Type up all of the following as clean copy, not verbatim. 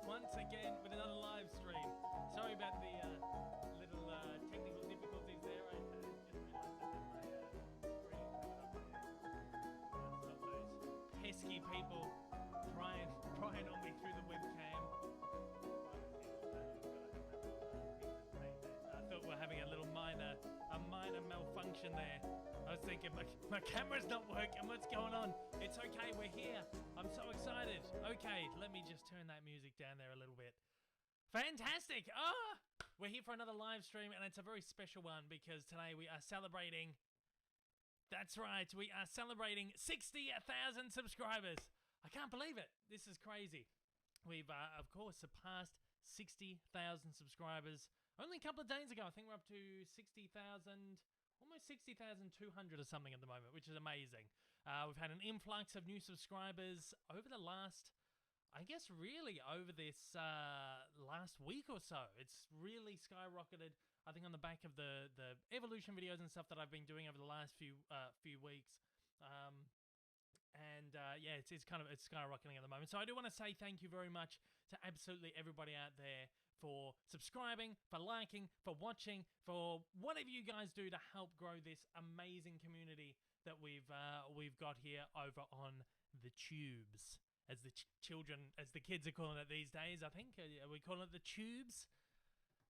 Once again with another live stream. Sorry about the little technical difficulties there. I just realised that my screen covered up there. Stop those pesky people prying on me through the webcam. I thought we were having a minor malfunction there. I was thinking my camera's not working. What's going on? It's okay. We're here. I'm so excited. Okay, let me just turn that music down there a little bit. Fantastic. We're here for another live stream, and it's a very special one because today we are celebrating. That's right. We are celebrating 60,000 subscribers. I can't believe it. This is crazy. We've, of course, surpassed 60,000 subscribers only a couple of days ago. I think we're up to 60,000, almost 60,200 or something at the moment, which is amazing. We've had an influx of new subscribers over the last, I guess, really over this last week or so. It's really skyrocketed, I think, on the back of the evolution videos and stuff that I've been doing over the last few weeks. Yeah, it's skyrocketing at the moment. So I do want to say thank you very much to absolutely everybody out there for subscribing, for liking, for watching, for whatever you guys do to help grow this amazing community that we've got here over on the tubes, as the kids are calling it these days. I think are we calling it the tubes?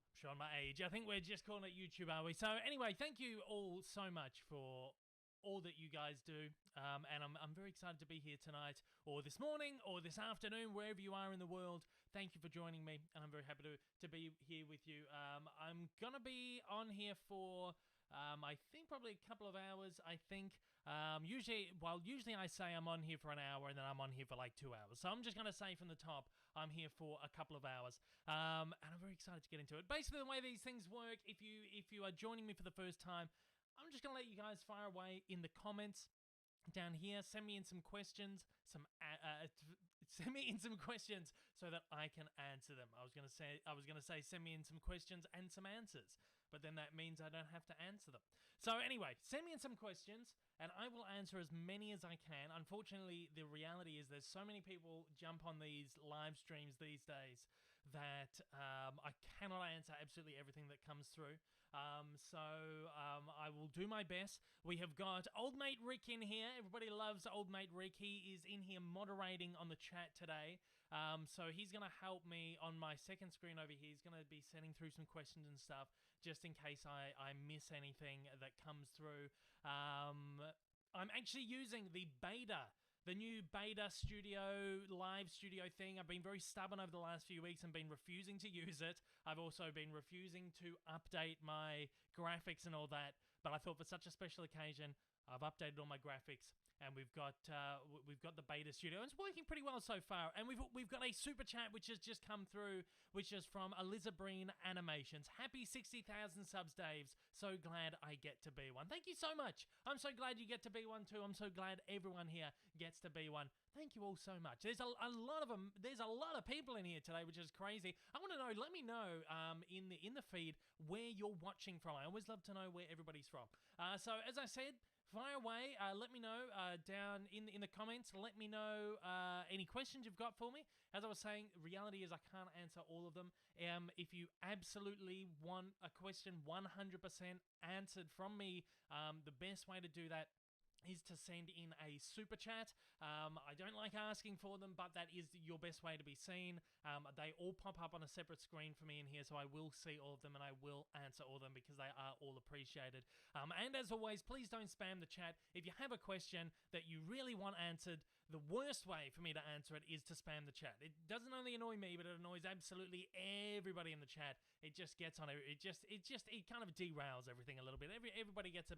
I'm showing my age. I think we're just calling it YouTube, are we? So anyway, thank you all so much for all that you guys do, and I'm very excited to be here tonight, or this morning, or this afternoon, wherever you are in the world. Thank you for joining me, and I'm very happy to be here with you. I'm gonna be on here for I think probably a couple of hours. I think usually I say I'm on here for an hour, and then I'm on here for like 2 hours. So I'm just gonna say from the top, I'm here for a couple of hours, and I'm very excited to get into it. Basically, the way these things work, if you are joining me for the first time, I'm just going to let you guys fire away in the comments down here. Send me in some questions, send me in some questions so that I can answer them. I was going to say send me in some questions and some answers, but then that means I don't have to answer them. So anyway, send me in some questions and I will answer as many as I can. Unfortunately, the reality is there's so many people jump on these live streams these days that I cannot answer absolutely everything that comes through. I will do my best. We have got Old Mate Rick in here. Everybody loves Old Mate Rick. He is in here moderating on the chat today. So he's going to help me on my second screen over here. He's going to be sending through some questions and stuff just in case I miss anything that comes through. I'm actually using the new beta studio, live studio thing. I've been very stubborn over the last few weeks and been refusing to use it. I've also been refusing to update my graphics and all that. But I thought for such a special occasion, I've updated all my graphics, and we've got the beta studio. It's working pretty well so far. And we've got a super chat which has just come through, which is from Elizabeth Animations. Happy 60,000 subs, Daves. So glad I get to be one. Thank you so much. I'm so glad you get to be one too. I'm so glad everyone here gets to be one. Thank you all so much. There's a lot of them. There's a lot of people in here today, which is crazy. I want to know. Let me know in the feed where you're watching from. I always love to know where everybody's from. So as I said, fire away. Let me know down in the comments. Let me know any questions you've got for me. As I was saying, reality is I can't answer all of them. If you absolutely want a question 100% answered from me, the best way to do that is to send in a super chat. I don't like asking for them, but that is your best way to be seen. They all pop up on a separate screen for me in here, so I will see all of them and I will answer all of them because they are all appreciated. And as always, please don't spam the chat. If you have a question that you really want answered, the worst way for me to answer it is to spam the chat. It doesn't only annoy me, but it annoys absolutely everybody in the chat. It just gets on it. It kind of derails everything a little bit. Everybody gets a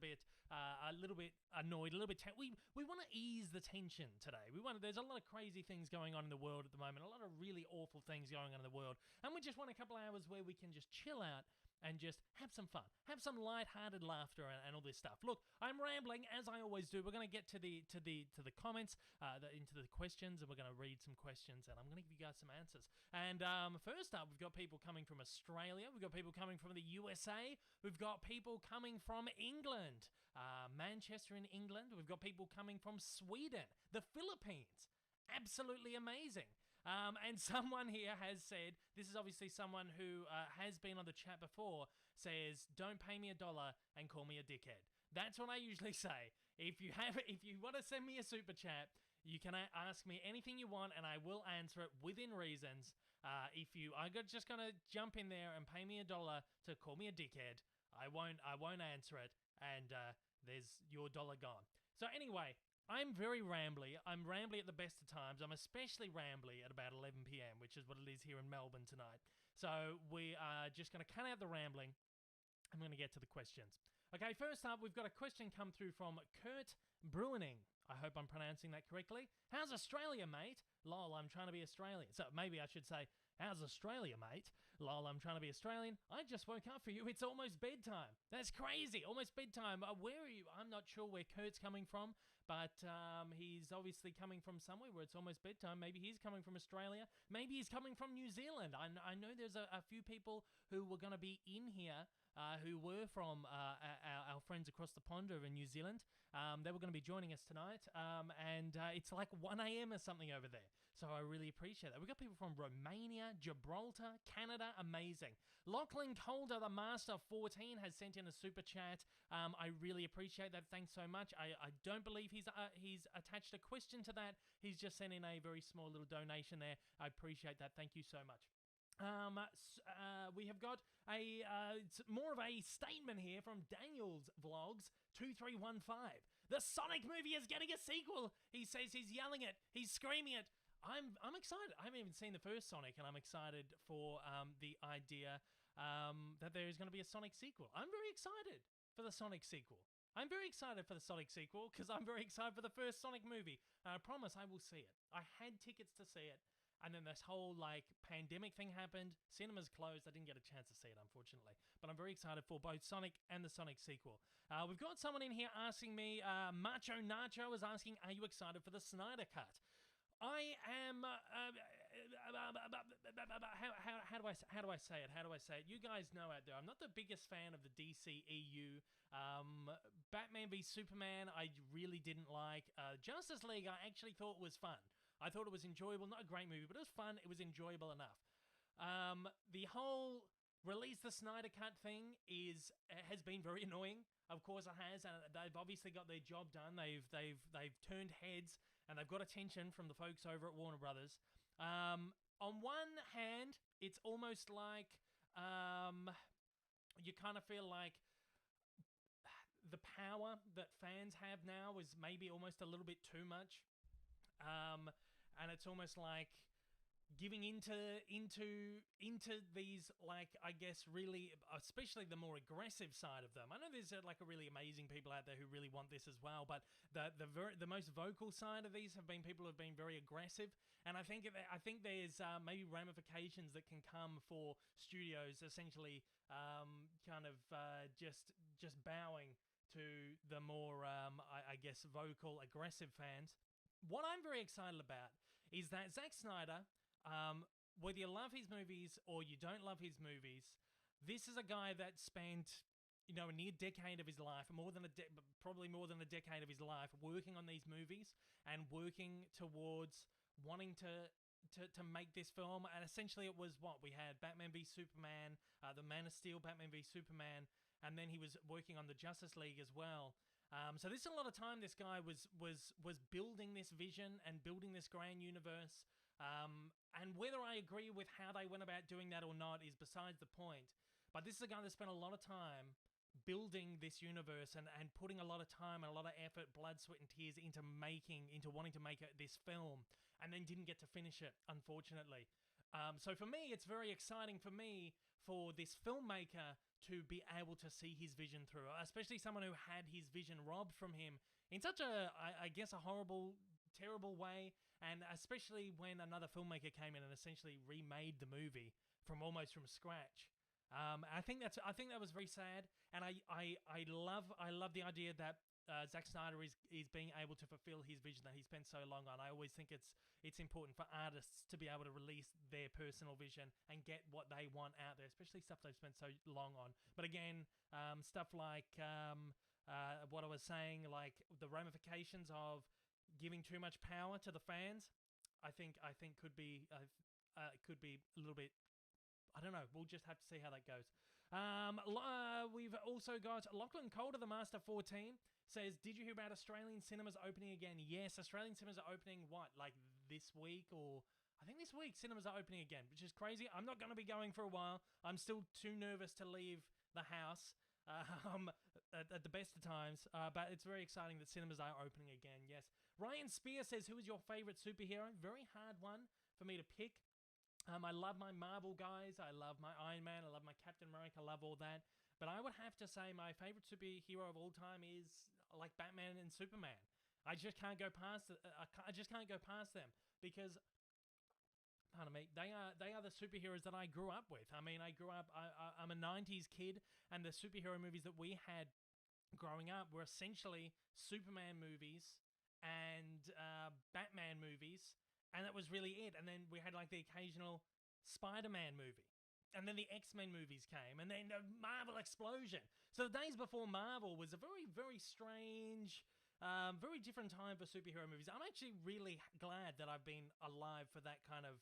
little bit annoyed, a little bit. We want to ease the tension today. There's a lot of crazy things going on in the world at the moment. A lot of really awful things going on in the world, and we just want a couple hours where we can just chill out and just have some fun, have some light-hearted laughter and all this stuff. Look, I'm rambling as I always do. We're going to get to the comments, into the questions, and we're going to read some questions, and I'm going to give you guys some answers. And first up, we've got people coming from Australia. We've got people coming from the USA. We've got people coming from England, Manchester in England. We've got people coming from Sweden, the Philippines. Absolutely amazing. And someone here has said, this is obviously someone who has been on the chat before, says, don't pay me $1 and call me a dickhead. That's what I usually say. If you want to send me a super chat, you can ask me anything you want and I will answer it within reasons. I'm just going to jump in there and pay me $1 to call me a dickhead, I won't answer it, and there's your $1 gone. So anyway, I'm very rambly. I'm rambly at the best of times. I'm especially rambly at about 11 p.m., which is what it is here in Melbourne tonight. So we are just going to cut out the rambling. I'm going to get to the questions. Okay, first up, we've got a question come through from Kurt Bruining. I hope I'm pronouncing that correctly. How's Australia, mate? Lol, I'm trying to be Australian. So maybe I should say, how's Australia, mate? Lol, I'm trying to be Australian. I just woke up for you. It's almost bedtime. That's crazy. Almost bedtime. Where are you? I'm not sure where Kurt's coming from, but he's obviously coming from somewhere where it's almost bedtime. Maybe he's coming from Australia. Maybe he's coming from New Zealand. I know there's a few people who were going to be in here who were from our friends across the pond over in New Zealand. They were going to be joining us tonight, and it's like 1 a.m. or something over there. So I really appreciate that. We've got people from Romania, Gibraltar, Canada. Amazing. Lachlan Calder, the Master 14, has sent in a super chat. I really appreciate that. Thanks so much. I don't believe he's attached a question to that. He's just sent in a very small little donation there. I appreciate that. Thank you so much. We have got it's more of a statement here from Daniel's Vlogs 2315. The Sonic movie is getting a sequel. He says he's yelling it. He's screaming it. I'm excited. I haven't even seen the first Sonic, and I'm excited for the idea that there is going to be a Sonic sequel. I'm very excited for the Sonic sequel. I'm very excited for the Sonic sequel because I'm very excited for the first Sonic movie. And I promise I will see it. I had tickets to see it, and then this whole pandemic thing happened. Cinemas closed. I didn't get a chance to see it, unfortunately. But I'm very excited for both Sonic and the Sonic sequel. We've got someone in here asking me, Macho Nacho is asking, are you excited for the Snyder Cut? I am. How do I say it? How do I say it? You guys know out there, I'm not the biggest fan of the DCEU. Batman v Superman, I really didn't like. Justice League, I actually thought was fun. I thought it was enjoyable. Not a great movie, but it was fun. It was enjoyable enough. The whole release the Snyder Cut thing has been very annoying. Of course it has, and they've obviously got their job done. They've turned heads, and they've got attention from the folks over at Warner Brothers. On one hand, it's almost like you kind of feel like the power that fans have now is maybe almost a little bit too much, and it's almost like giving into these, I guess, really, especially the more aggressive side of them. I know there's a really amazing people out there who really want this as well, but the most vocal side of these have been people who have been very aggressive, and I think there's maybe ramifications that can come for studios essentially just bowing to the more I guess vocal, aggressive fans. What I'm very excited about is that Zack Snyder, whether you love his movies or you don't love his movies, this is a guy that spent you know, a near decade of his life, probably more than a decade of his life, working on these movies and working towards wanting to make this film. And essentially it was what we had: Batman v Superman, the Man of Steel, Batman v Superman, and then he was working on the Justice League as well. So this is a lot of time this guy was building this vision and building this grand universe. And whether I agree with how they went about doing that or not is besides the point. But this is a guy that spent a lot of time building this universe and putting a lot of time and a lot of effort, blood, sweat, and tears into wanting to make this film, and then didn't get to finish it, unfortunately. So for me, it's very exciting for this filmmaker to be able to see his vision through, especially someone who had his vision robbed from him in such I guess, a horrible, terrible way, and especially when another filmmaker came in and essentially remade the movie from scratch. I think that was very sad, and I love the idea that Zack Snyder is being able to fulfill his vision that he spent so long on. I always think it's important for artists to be able to release their personal vision and get what they want out there, especially stuff they've spent so long on. But again, stuff like what I was saying, like the ramifications of giving too much power to the fans, I think could be a little bit. I don't know. We'll just have to see how that goes. We've also got Lachlan Calder, the Master 14, says, did you hear about Australian cinemas opening again? Yes, Australian cinemas are opening, like this week? Or I think this week cinemas are opening again, which is crazy. I'm not going to be going for a while. I'm still too nervous to leave the house at the best of times. But it's very exciting that cinemas are opening again, yes. Ryan Spear says, who is your favorite superhero? Very hard one for me to pick. I love my Marvel guys. I love my Iron Man. I love my Captain America. I love all that. But I would have to say my favorite superhero of all time is like Batman and Superman. I just can't go past them because, pardon me, they are the superheroes that I grew up with. I mean, I'm a 90s kid, and the superhero movies that we had growing up were essentially Superman movies and Batman movies. And that was really it. And then we had like the occasional Spider-Man movie. And then the X-Men movies came. And then the Marvel explosion. So the days before Marvel was a very, very strange, very different time for superhero movies. I'm actually really glad that I've been alive for that kind of,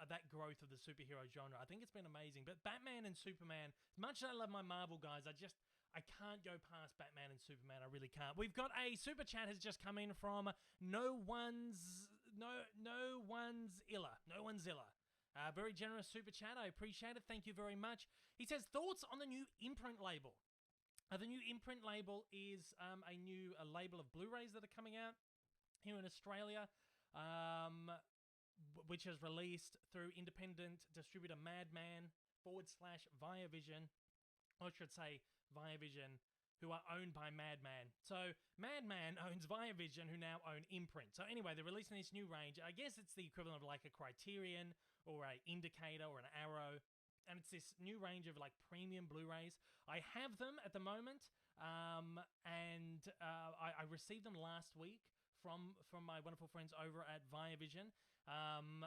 that growth of the superhero genre. I think it's been amazing. But Batman and Superman, as much as I love my Marvel guys, I can't go past Batman and Superman. I really can't. We've got a super chat has just come in from No One's Illa. Very generous super chat. I appreciate it. Thank you very much. He says, thoughts on the new imprint label. The new imprint label is a new label of Blu-rays that are coming out here in Australia, which is released through independent distributor Madman/Viavision. Or I should say Viavision, who are owned by Madman. So Madman owns Viavision, who now own Imprint. So anyway, they're releasing this new range. I guess it's the equivalent of like a Criterion or a Indicator or an Arrow. And it's this new range of like premium Blu-rays. I have them at the moment, and I received them last week from my wonderful friends over at Viavision. I'm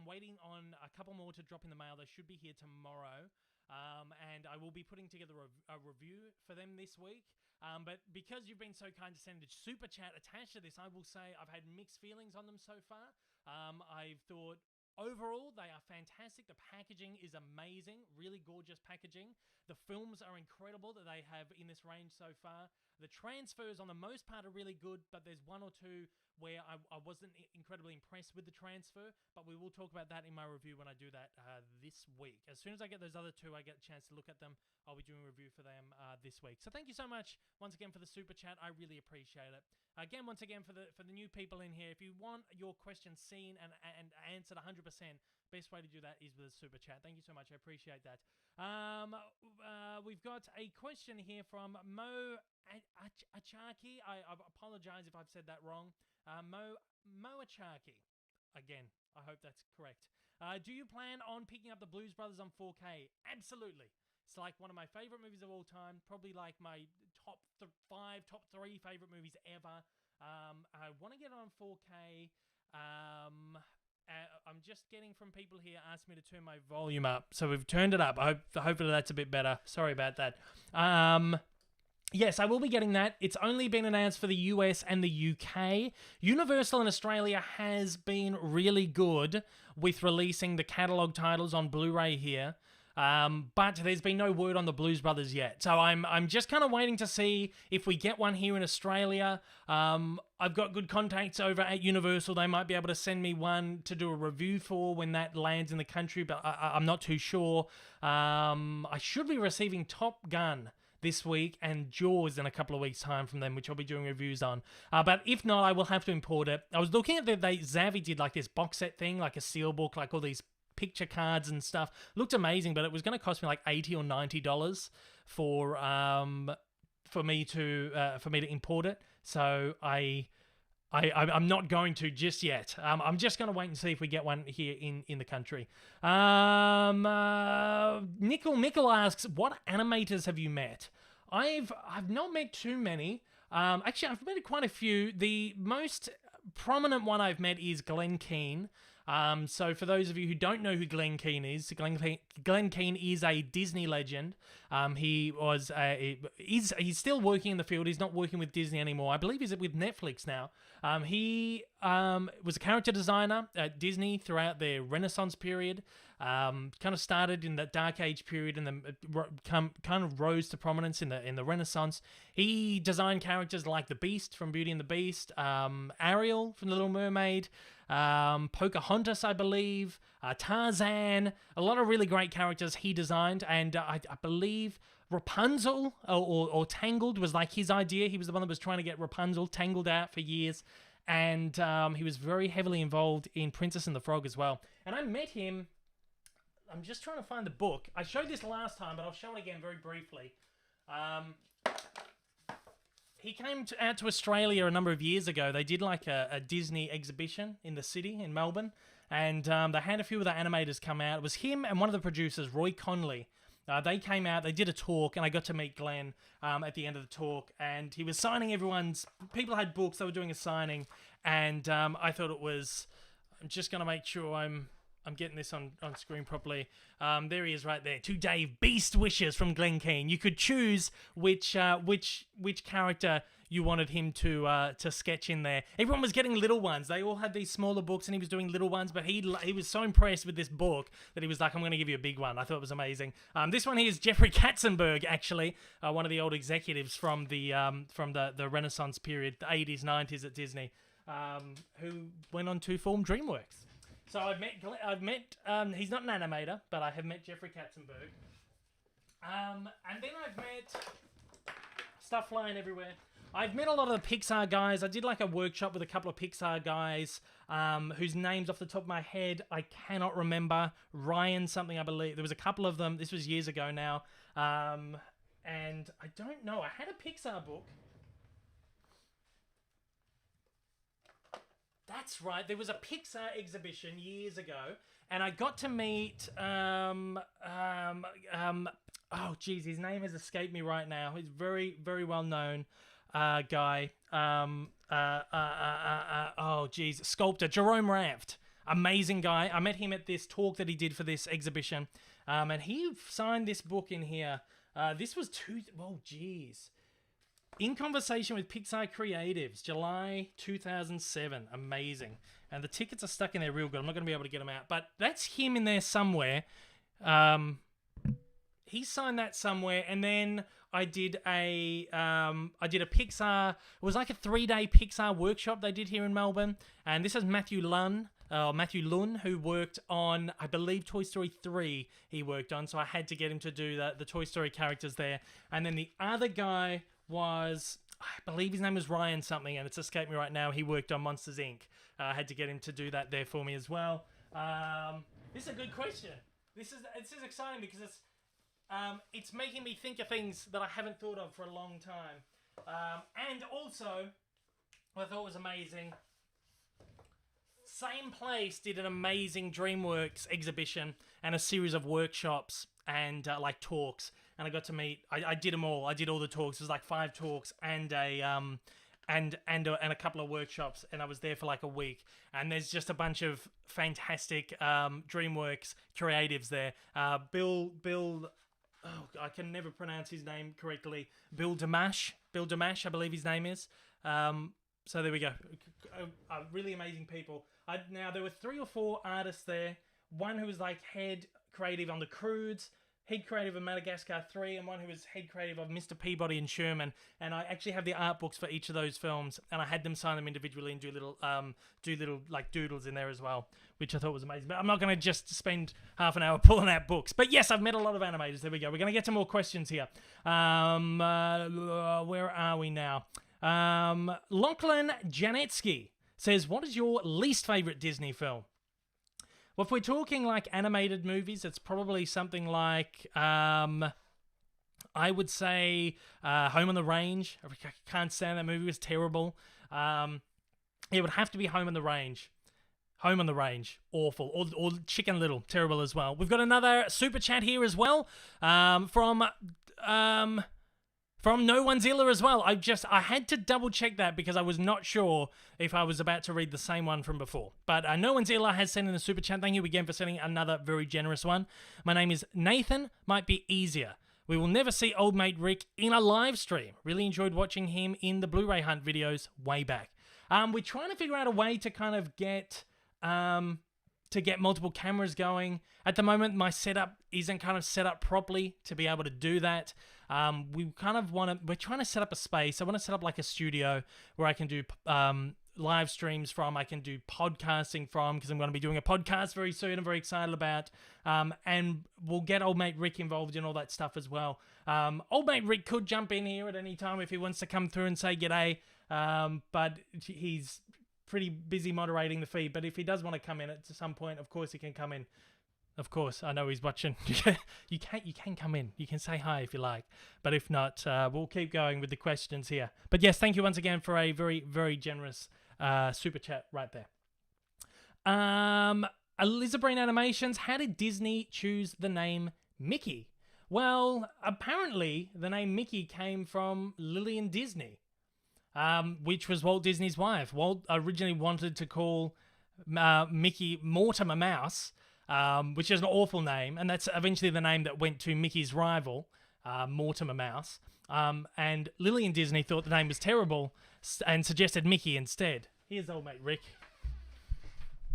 waiting on a couple more to drop in the mail. They should be here tomorrow. And I will be putting together a review for them this week. But because you've been so kind to send a super chat attached to this, I will say I've had mixed feelings on them so far. I've thought overall they are fantastic. The packaging is amazing, really gorgeous packaging. The films are incredible that they have in this range so far. The transfers on the most part are really good, but there's one or two where I wasn't incredibly impressed with the transfer, but we will talk about that in my review when I do that this week. As soon as I get those other two, I get a chance to look at them. I'll be doing a review for them this week. So thank you so much once again for the super chat. I really appreciate it. Again, once again, for the new people in here, if you want your questions seen and answered 100%, best way to do that is with a super chat. Thank you so much. I appreciate that. We've got a question here from Mo Achaki. I apologize if I've said that wrong. Mo Achaki. Again, I hope that's correct. Do you plan on picking up the Blues Brothers on 4K? Absolutely. It's like one of my favorite movies of all time. Probably like my top 3 favorite movies ever. I want to get it on 4K. I'm just getting from people here asking me to turn my volume up. So we've turned it up. Hopefully that's a bit better. Sorry about that. Yes, I will be getting that. It's only been announced for the US and the UK. Universal in Australia has been really good with releasing the catalogue titles on Blu-ray here. But there's been no word on the Blues Brothers yet. So I'm just kind of waiting to see if we get one here in Australia. I've got good contacts over at Universal. They might be able to send me one to do a review for when that lands in the country, but I'm not too sure. I should be receiving Top Gun this week and Jaws in a couple of weeks' time from them, which I'll be doing reviews on. But if not, I will have to import it. I was looking at Zavvi did like this box set thing, like a steelbook, like all these picture cards and stuff. Looked amazing, but it was going to cost me like $80 or $90 for me to import it. So I'm not going to just yet. I'm just going to wait and see if we get one here in the country. Nickel asks, what animators have you met? I've not met too many. Actually, I've met quite a few. The most prominent one I've met is Glenn Keane. So for those of you who don't know who Glenn Keane is, Glenn Keane is a Disney legend. He's still working in the field. He's not working with Disney anymore. I believe he's with Netflix now. He was a character designer at Disney throughout their Renaissance period. Kind of started in the Dark Age period and then kind of rose to prominence in the Renaissance. He designed characters like the Beast from Beauty and the Beast, Ariel from The Little Mermaid, Pocahontas, I believe, Tarzan, a lot of really great characters he designed, and I believe Rapunzel or Tangled was like his idea. He was the one that was trying to get Rapunzel tangled out for years, and he was very heavily involved in Princess and the Frog as well. And I met him. I'm just trying to find the book. I showed this last time, but I'll show it again very briefly. He came out to Australia a number of years ago. They did like a Disney exhibition in the city in Melbourne, and they had a few of the animators come out. It was him and one of the producers, Roy Conley. They came out, they did a talk, and I got to meet Glenn at the end of the talk, and he was signing people had books, they were doing a signing, and I thought it was, I'm just going to make sure I'm getting this on screen properly. There he is right there. To Dave, Beast Wishes from Glenn Keane. You could choose which character you wanted him to sketch in there. Everyone was getting little ones. They all had these smaller books and he was doing little ones, but he was so impressed with this book that he was like, I'm going to give you a big one. I thought it was amazing. This one here is Jeffrey Katzenberg, actually, one of the old executives from the Renaissance period, the 80s, 90s at Disney, who went on to form DreamWorks. So I've met, he's not an animator, but I have met Jeffrey Katzenberg. And then I've met, stuff flying everywhere. I've met a lot of the Pixar guys. I did like a workshop with a couple of Pixar guys, whose names off the top of my head, I cannot remember. Ryan something, I believe. There was a couple of them. This was years ago now. And I don't know. I had a Pixar book. That's right. There was a Pixar exhibition years ago, and I got to meet oh geez, his name has escaped me right now. He's very, very well known guy. Oh geez, sculptor Jerome Raft. Amazing guy. I met him at this talk that he did for this exhibition, and he signed this book in here. This was In Conversation with Pixar Creatives, July 2007. Amazing. And the tickets are stuck in there real good. I'm not going to be able to get them out. But that's him in there somewhere. He signed that somewhere. And then I did a Pixar... It was like a 3-day Pixar workshop they did here in Melbourne. And this is Matthew Lunn, who worked on, I believe, Toy Story 3 he worked on. So I had to get him to do the Toy Story characters there. And then the other guy was, I believe his name was Ryan something, and it's escaped me right now. He worked on Monsters, Inc. I had to get him to do that there for me as well. This is a good question. This is exciting because it's making me think of things that I haven't thought of for a long time. And also, what I thought was amazing, same place did an amazing DreamWorks exhibition and a series of workshops and like talks. And I got to meet, I did them all. I did all the talks. It was like 5 talks and a a couple of workshops, and I was there for like a week. And there's just a bunch of fantastic DreamWorks creatives there. Bill, oh, I can never pronounce his name correctly. Bill Damash, I believe his name is. So there we go. Really amazing people. Now, there were 3 or 4 artists there. One who was like head creative on The Croods, head creative of Madagascar 3, and one who was head creative of Mr. Peabody and Sherman. And I actually have the art books for each of those films, and I had them sign them individually and do little like doodles in there as well, which I thought was amazing. But I'm not going to just spend half an hour pulling out books. But yes, I've met a lot of animators. There we go. We're going to get to more questions here. Where are we now? Lachlan Janetsky says, what is your least favorite Disney film? Well, if we're talking like animated movies, it's probably something like, I would say Home on the Range. I can't stand that movie. It was terrible. It would have to be Home on the Range. Home on the Range, awful. Or Chicken Little, terrible as well. We've got another super chat here as well, from No One's Illa as well. I had to double check that because I was not sure if I was about to read the same one from before. But No One's Illa has sent in a super chat. Thank you again for sending another very generous one. My name is Nathan. Might be easier. We will never see old mate Rick in a live stream. Really enjoyed watching him in the Blu-ray hunt videos way back. We're trying to figure out a way to kind of get multiple cameras going. At the moment, my setup isn't kind of set up properly to be able to do that. We're trying to set up a space. I want to set up like a studio where I can do live streams from, I can do podcasting from, because I'm going to be doing a podcast very soon. I'm very excited about, and we'll get old mate Rick involved in all that stuff as well. Old mate Rick could jump in here at any time if he wants to come through and say g'day, but he's pretty busy moderating the feed. But if he does want to come in at some point, of course he can come in. Of course, I know he's watching. You can come in. You can say hi if you like. But if not, we'll keep going with the questions here. But yes, thank you once again for a very, very generous super chat right there. Elizabeth Animations, how did Disney choose the name Mickey? Well, apparently the name Mickey came from Lillian Disney, which was Walt Disney's wife. Walt originally wanted to call Mickey Mortimer Mouse, which is an awful name, and that's eventually the name that went to Mickey's rival, Mortimer Mouse. And Lillian Disney thought the name was terrible and suggested Mickey instead. Here's old mate Rick.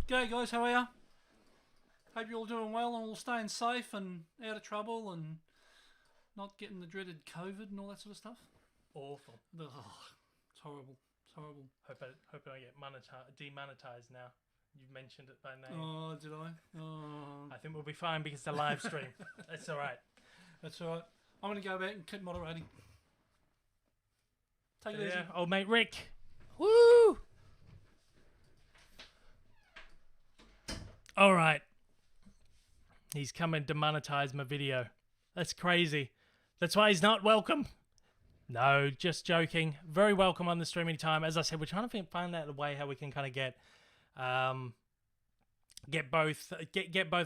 G'day guys, how are ya? Hope you're all doing well and all staying safe and out of trouble and not getting the dreaded COVID and all that sort of stuff. Awful. Ugh, it's horrible. It's horrible. Hope I don't get demonetized now. You've mentioned it by name. Oh, did I? Oh. I think we'll be fine because it's a live stream. That's all right. That's all right. I'm going to go back and keep moderating. Take it easy. Old mate Rick. Woo! All right. He's come and demonetized my video. That's crazy. That's why he's not welcome. No, just joking. Very welcome on the stream anytime. As I said, we're trying to find out a way how we can kind of get both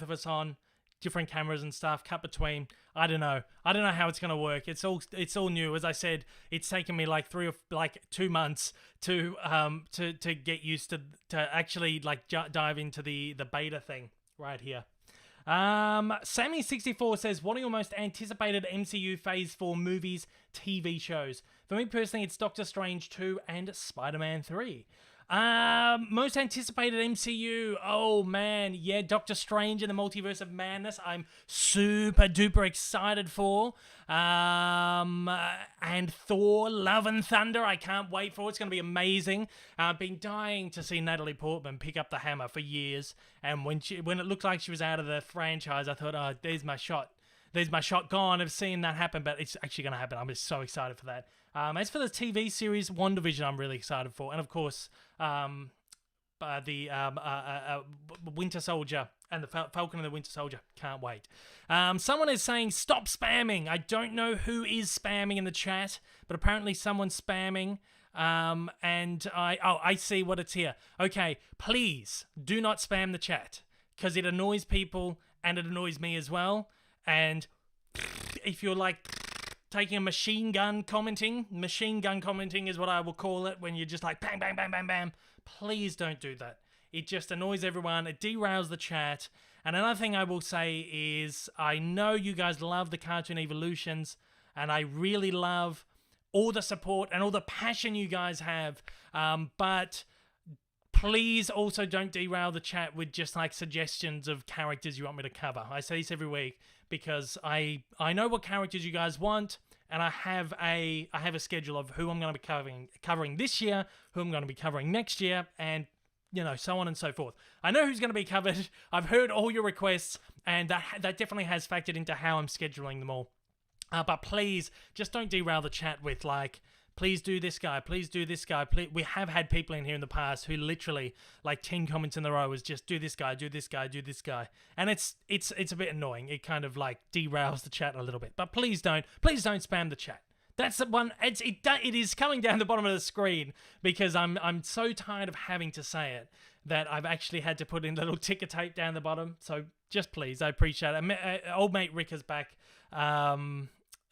of us on different cameras and stuff, cut between. I don't know how it's gonna work. It's all new. As I said, it's taken me like 2 months to get used to actually like dive into the beta thing right here. Sammy64 says, what are your most anticipated MCU Phase 4 movies, TV shows? For me personally, it's Doctor Strange 2 and Spider-Man 3. Most anticipated MCU. Oh man, yeah, Doctor Strange and the Multiverse of Madness. I'm super duper excited for. And Thor: Love and Thunder. I can't wait for it. It's going to be amazing. I've been dying to see Natalie Portman pick up the hammer for years. And when it looked like she was out of the franchise, I thought, oh, there's my shot. There's my shot gone of seeing that happen, but it's actually going to happen. I'm just so excited for that. As for the TV series, WandaVision, I'm really excited for. And of course, the Winter Soldier and the Falcon and the Winter Soldier. Can't wait. Someone is saying, stop spamming. I don't know who is spamming in the chat, but apparently someone's spamming. And I see what it's here. Okay, please do not spam the chat because it annoys people and it annoys me as well. And if you're like taking a machine gun commenting. Machine gun commenting is what I will call it, when you're just like bang, bang, bang, bang, bang. Please don't do that. It just annoys everyone. It derails the chat. And another thing I will say is, I know you guys love the cartoon evolutions, and I really love all the support and all the passion you guys have. But please also don't derail the chat with just like suggestions of characters you want me to cover. I say this every week because I know what characters you guys want, and I have a schedule of who I'm going to be covering this year, who I'm going to be covering next year, and you know, so on and so forth. I know who's going to be covered. I've heard all your requests, and that definitely has factored into how I'm scheduling them all. But please, just don't derail the chat with like, please do this guy, please do this guy. Please. We have had people in here in the past who literally, like 10 comments in a row was just do this guy, do this guy, do this guy. And it's a bit annoying. It kind of like derails the chat a little bit. But please don't spam the chat. That's the one. It is coming down the bottom of the screen because I'm so tired of having to say it that I've actually had to put in little ticker tape down the bottom. So just please, I appreciate it. Old mate Rick is back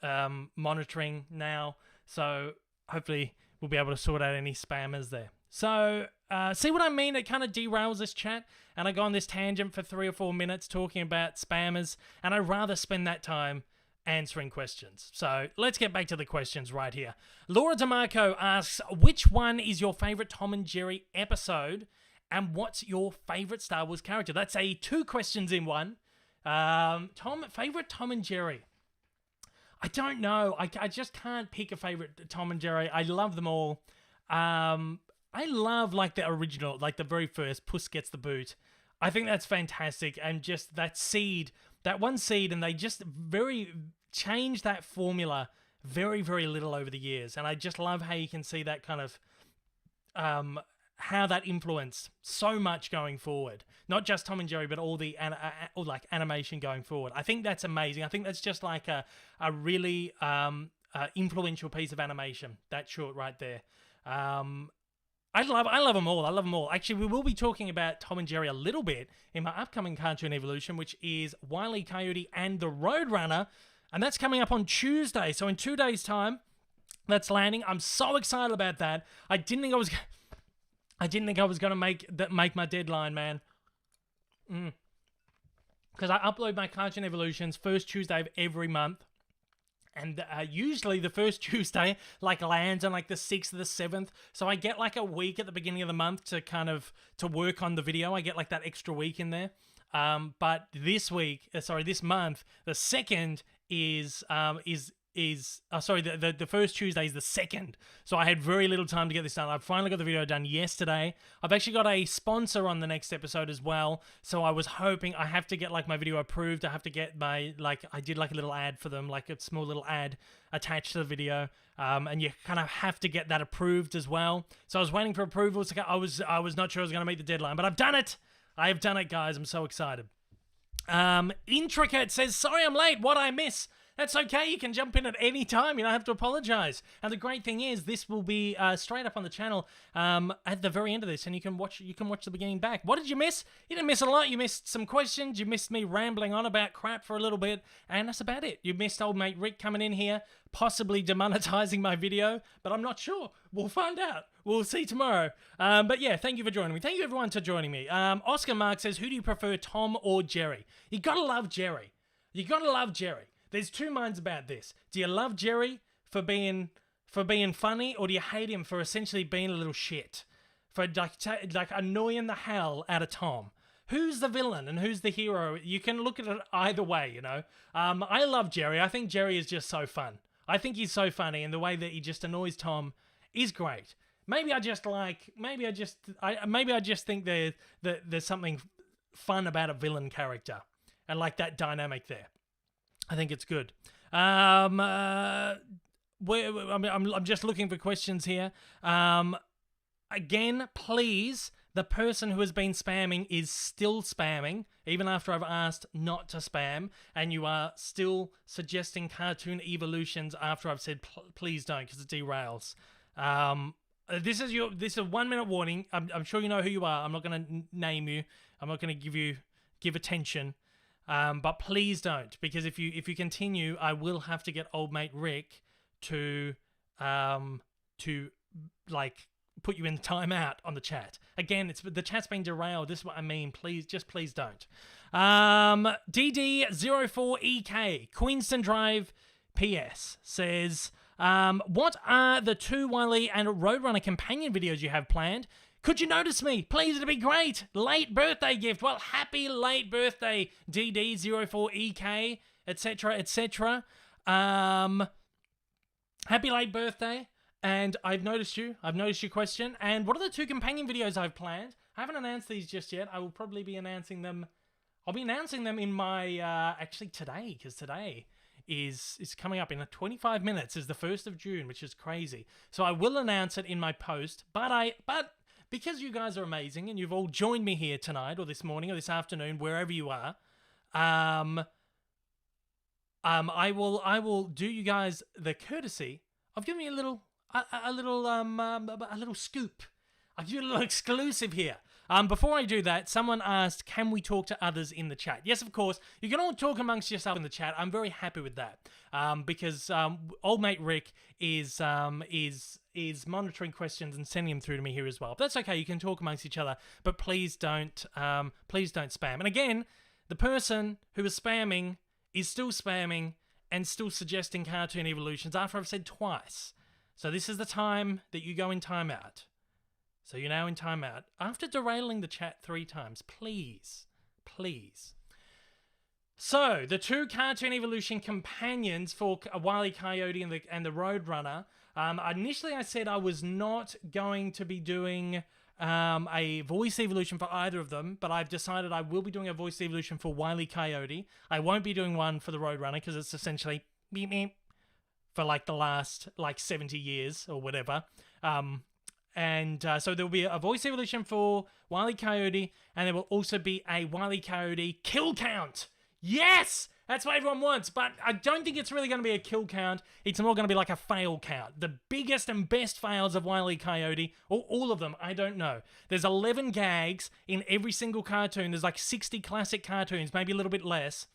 monitoring now. So hopefully we'll be able to sort out any spammers there. So see what I mean? It kind of derails this chat, and I go on this tangent for 3 or 4 minutes talking about spammers, and I'd rather spend that time answering questions. So let's get back to the questions right here. Laura DeMarco asks, which one is your favorite Tom and Jerry episode, and what's your favorite Star Wars character? That's 2 questions in one. Favorite Tom and Jerry. I don't know. I just can't pick a favorite Tom and Jerry. I love them all. I love like the original, like the very first Puss Gets the Boot. I think that's fantastic, and just that one seed, and they just changed that formula very, very little over the years. And I just love how you can see that kind of how that influenced so much going forward. Not just Tom and Jerry, but all the animation going forward. I think that's amazing. I think that's just like a really influential piece of animation, that short right there. I love them all. I love them all. Actually, we will be talking about Tom and Jerry a little bit in my upcoming Cartoon Evolution, which is Wile E. Coyote and the Roadrunner, and that's coming up on Tuesday. So in 2 days' time, that's landing. I'm so excited about that. I didn't think I was going to make my deadline, man. Because I upload my Cartoon Evolutions first Tuesday of every month. And usually the first Tuesday lands on like the 6th or the 7th. So I get like a week at the beginning of the month to work on the video. I get like that extra week in there. But this month, the 2nd the first Tuesday is the 2nd. So I had very little time to get this done. I finally got the video done yesterday. I've actually got a sponsor on the next episode as well. So I was hoping I have to get like my video approved. I have to get I did like a little ad for them, like a small little ad attached to the video. And you kind of have to get that approved as well. So I was waiting for approvals. I was not sure I was going to meet the deadline, but I've done it. I have done it, guys. I'm so excited. Intricate says, sorry I'm late. What'd I miss? That's okay. You can jump in at any time. You don't have to apologize. And the great thing is, this will be straight up on the channel at the very end of this, and you can watch the beginning back. What did you miss? You didn't miss a lot. You missed some questions. You missed me rambling on about crap for a little bit, and that's about it. You missed old mate Rick coming in here, possibly demonetizing my video, but I'm not sure. We'll find out. We'll see tomorrow. But yeah, thank you for joining me. Thank you everyone for joining me. Oscar Mark says, who do you prefer, Tom or Jerry? You gotta love Jerry. You gotta love Jerry. There's 2 minds about this. Do you love Jerry for being funny, or do you hate him for essentially being a little shit? For like annoying the hell out of Tom? Who's the villain and who's the hero? You can look at it either way, you know. I love Jerry. I think Jerry is just so fun. I think he's so funny, and the way that he just annoys Tom is great. Maybe I just think there's something fun about a villain character, and like that dynamic there. I think it's good. I'm just looking for questions here. Again, please, the person who has been spamming is still spamming, even after I've asked not to spam, and you are still suggesting cartoon evolutions after I've said please don't, because it derails. This is a 1 minute warning. I'm sure you know who you are. I'm not going to name you. I'm not going to give attention. But please don't, because if you continue, I will have to get old mate Rick to like put you in timeout on the chat. Again, the chat's been derailed. This is what I mean. Please don't. DD04EK Queenston Drive PS says, what are the 2 Wile and Roadrunner companion videos you have planned? Could you notice me? Please, it'd be great. Late birthday gift. Well, happy late birthday, DD04EK, etc., etc. Happy late birthday. And I've noticed your question. And what are the 2 companion videos I've planned? I haven't announced these just yet. I will probably be announcing them. I'll be announcing them in my, actually today, because today is coming up in 25 minutes, is the 1st of June, which is crazy. So I will announce it in my post, but because you guys are amazing and you've all joined me here tonight or this morning or this afternoon, wherever you are, I will do you guys the courtesy of giving you a little scoop. I'll give you a little exclusive here. Before I do that, someone asked, can we talk to others in the chat? Yes, of course. You can all talk amongst yourself in the chat. I'm very happy with that. Because old mate Rick is monitoring questions and sending them through to me here as well. But that's okay. You can talk amongst each other, but please don't spam. And again, the person who is spamming is still spamming and still suggesting cartoon evolutions after I've said twice. So this is the time that you go in timeout. So you're now in timeout. After derailing the chat 3 times, please. So, the 2 Cartoon Evolution companions for Wile E. Coyote and the Roadrunner. Initially, I said I was not going to be doing a voice evolution for either of them, but I've decided I will be doing a voice evolution for Wile E. Coyote. I won't be doing one for the Roadrunner because it's essentially beep beep for like the last 70 years or whatever. So there'll be a voice evolution for Wile E. Coyote, and there will also be a Wile E. Coyote kill count. Yes! That's what everyone wants, but I don't think it's really going to be a kill count. It's more going to be like a fail count. The biggest and best fails of Wile E. Coyote, or all of them, I don't know. There's 11 gags in every single cartoon. There's like 60 classic cartoons, maybe a little bit less.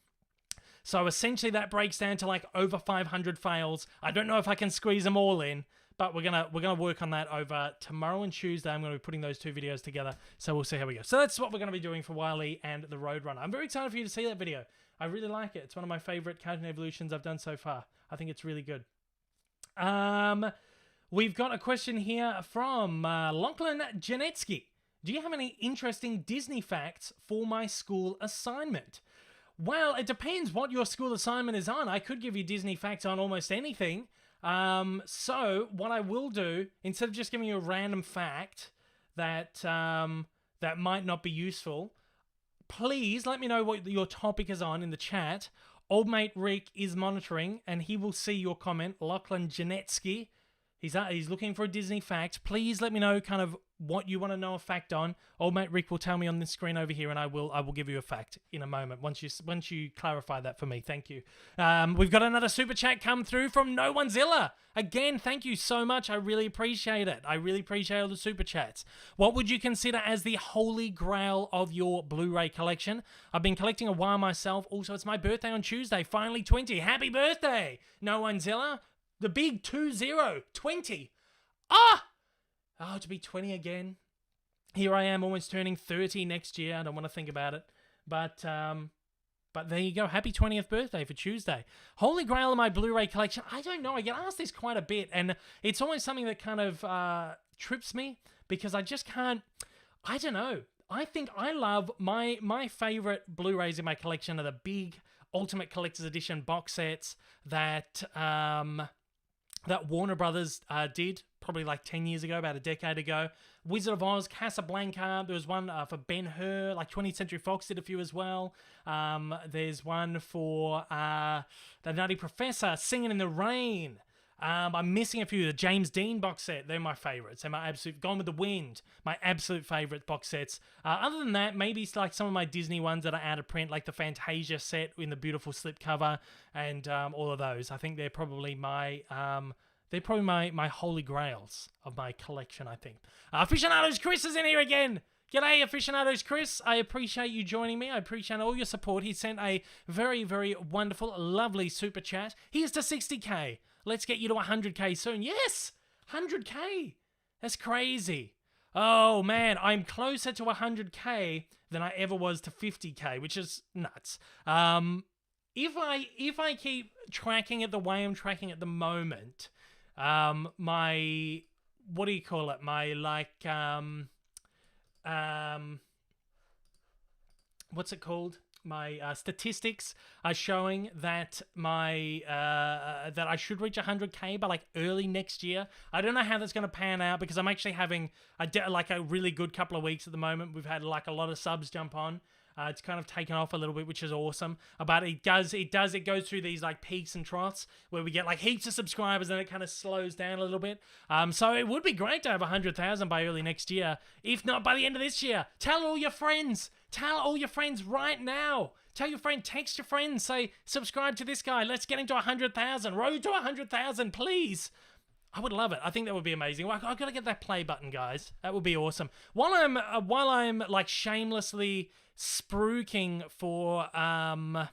So essentially that breaks down to like over 500 fails. I don't know if I can squeeze them all in, but we're gonna work on that over tomorrow and Tuesday. I'm going to be putting those 2 videos together, so we'll see how we go. So that's what we're going to be doing for Wile E and the Roadrunner. I'm very excited for you to see that video. I really like it. It's one of my favorite cartoon evolutions I've done so far. I think it's really good. We've got a question here from Lachlan Janetsky. Do you have any interesting Disney facts for my school assignment? Well, it depends what your school assignment is on. I could give you Disney facts on almost anything. So what I will do, instead of just giving you a random fact that that might not be useful, please let me know what your topic is on in the chat. Old mate Rick is monitoring, and he will see your comment. Lachlan Janetsky, he's looking for a Disney fact. Please let me know kind of what you want to know a fact on. Old mate Rick will tell me on this screen over here, and I will give you a fact in a moment once you clarify that for me. Thank you. We've got another super chat come through from No One'zilla. Again, thank you so much. I really appreciate it. I really appreciate all the super chats. What would you consider as the holy grail of your Blu-ray collection? I've been collecting a while myself. Also, it's my birthday on Tuesday. Finally 20. Happy birthday, No One'zilla. The big 20. 20. Oh, to be 20 again. Here I am, almost turning 30 next year. I don't want to think about it. But there you go. Happy 20th birthday for Tuesday. Holy grail of my Blu-ray collection. I don't know. I get asked this quite a bit. And it's always something that kind of trips me. Because I just can't... I don't know. I think I love... My favorite Blu-rays in my collection are the big Ultimate Collector's Edition box sets that Warner Brothers did probably like 10 years ago, about a decade ago. Wizard of Oz, Casablanca. There was one for Ben-Hur, like 20th Century Fox did a few as well. There's one for The Nutty Professor, Singing in the Rain. I'm missing a few. The James Dean box set, they're my favorites. They're my absolute... Gone with the Wind, my absolute favorite box sets. Other than that, maybe it's like some of my Disney ones that are out of print, like the Fantasia set in the beautiful slipcover and all of those. I think they're probably my... my holy grails of my collection, I think. Aficionados Chris is in here again. G'day, aficionados. Chris, I appreciate you joining me. I appreciate all your support. He sent a very, very wonderful, lovely super chat. Here's to 60k. Let's get you to 100k soon. Yes, 100k. That's crazy. Oh man, I'm closer to 100k than I ever was to 50k, which is nuts. If I keep tracking it the way I'm tracking at the moment, my, what do you call it? My what's it called? My statistics are showing that my that I should reach 100k by like early next year. I don't know how that's going to pan out because I'm actually having a really good couple of weeks at the moment. We've had like a lot of subs jump on. It's kind of taken off a little bit, which is awesome. But it goes through these like peaks and troughs where we get like heaps of subscribers and it kind of slows down a little bit. So it would be great to have 100,000 by early next year, if not by the end of this year. Tell all your friends. Tell all your friends right now. Tell your friend, text your friends, say, subscribe to this guy. Let's get him to 100,000. Road to 100,000, please. I would love it. I think that would be amazing. Well, I've got to get that play button, guys. That would be awesome. While I'm like shamelessly spruiking for I'm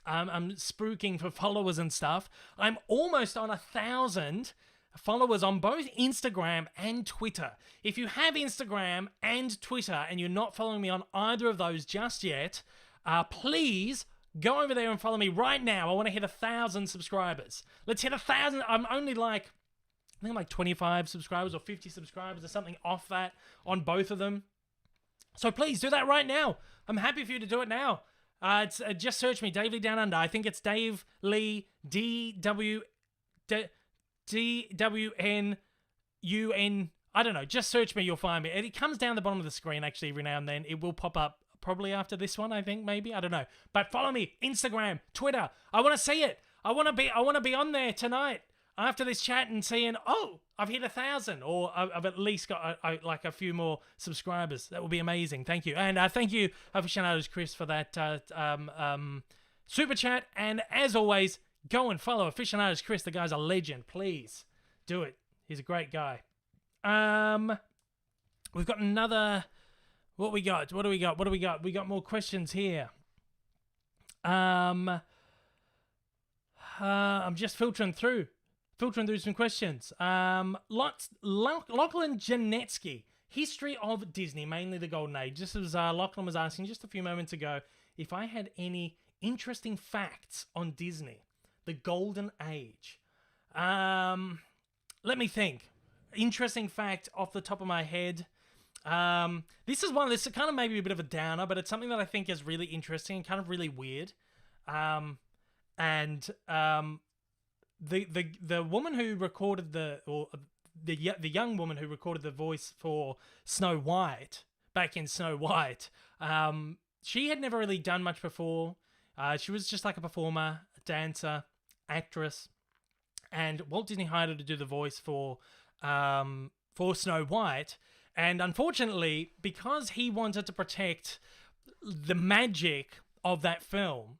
spruiking for followers and stuff, I'm almost on 1,000 followers on both Instagram and Twitter. If you have Instagram and Twitter and you're not following me on either of those just yet, please go over there and follow me right now. I want to hit 1,000 subscribers. Let's hit 1,000. I'm only like, I think I'm like 25 subscribers or 50 subscribers or something off that on both of them. So please do that right now. I'm happy for you to do it now. Just search me, Dave Lee Down Under. I think it's Dave Lee DWNUN. I don't know. Just search me. You'll find me. It comes down the bottom of the screen actually every now and then. It will pop up probably after this one. I think maybe. I don't know. But follow me. Instagram, Twitter. I want to see it. I want to be on there tonight after this chat and seeing, oh, I've hit 1,000 or I've at least got like a few more subscribers. That would be amazing. Thank you. And thank you, Aficionados Chris, for that super chat. And as always, go and follow Aficionados Chris. The guy's a legend. Please do it. He's a great guy. We've got another... What we got? What do we got? We got more questions here. I'm just filtering through some questions. Lachlan Janetsky, history of Disney, mainly the Golden Age. Just as Lachlan was asking just a few moments ago, if I had any interesting facts on Disney, the Golden Age. Let me think. Interesting fact off the top of my head. This is kind of maybe a bit of a downer, but it's something that I think is really interesting and kind of really weird. The woman who recorded the young woman who recorded the voice for Snow White back in Snow White, she had never really done much before. She was just like a performer, a dancer, actress, and Walt Disney hired her to do the voice for Snow White. And unfortunately, because he wanted to protect the magic of that film,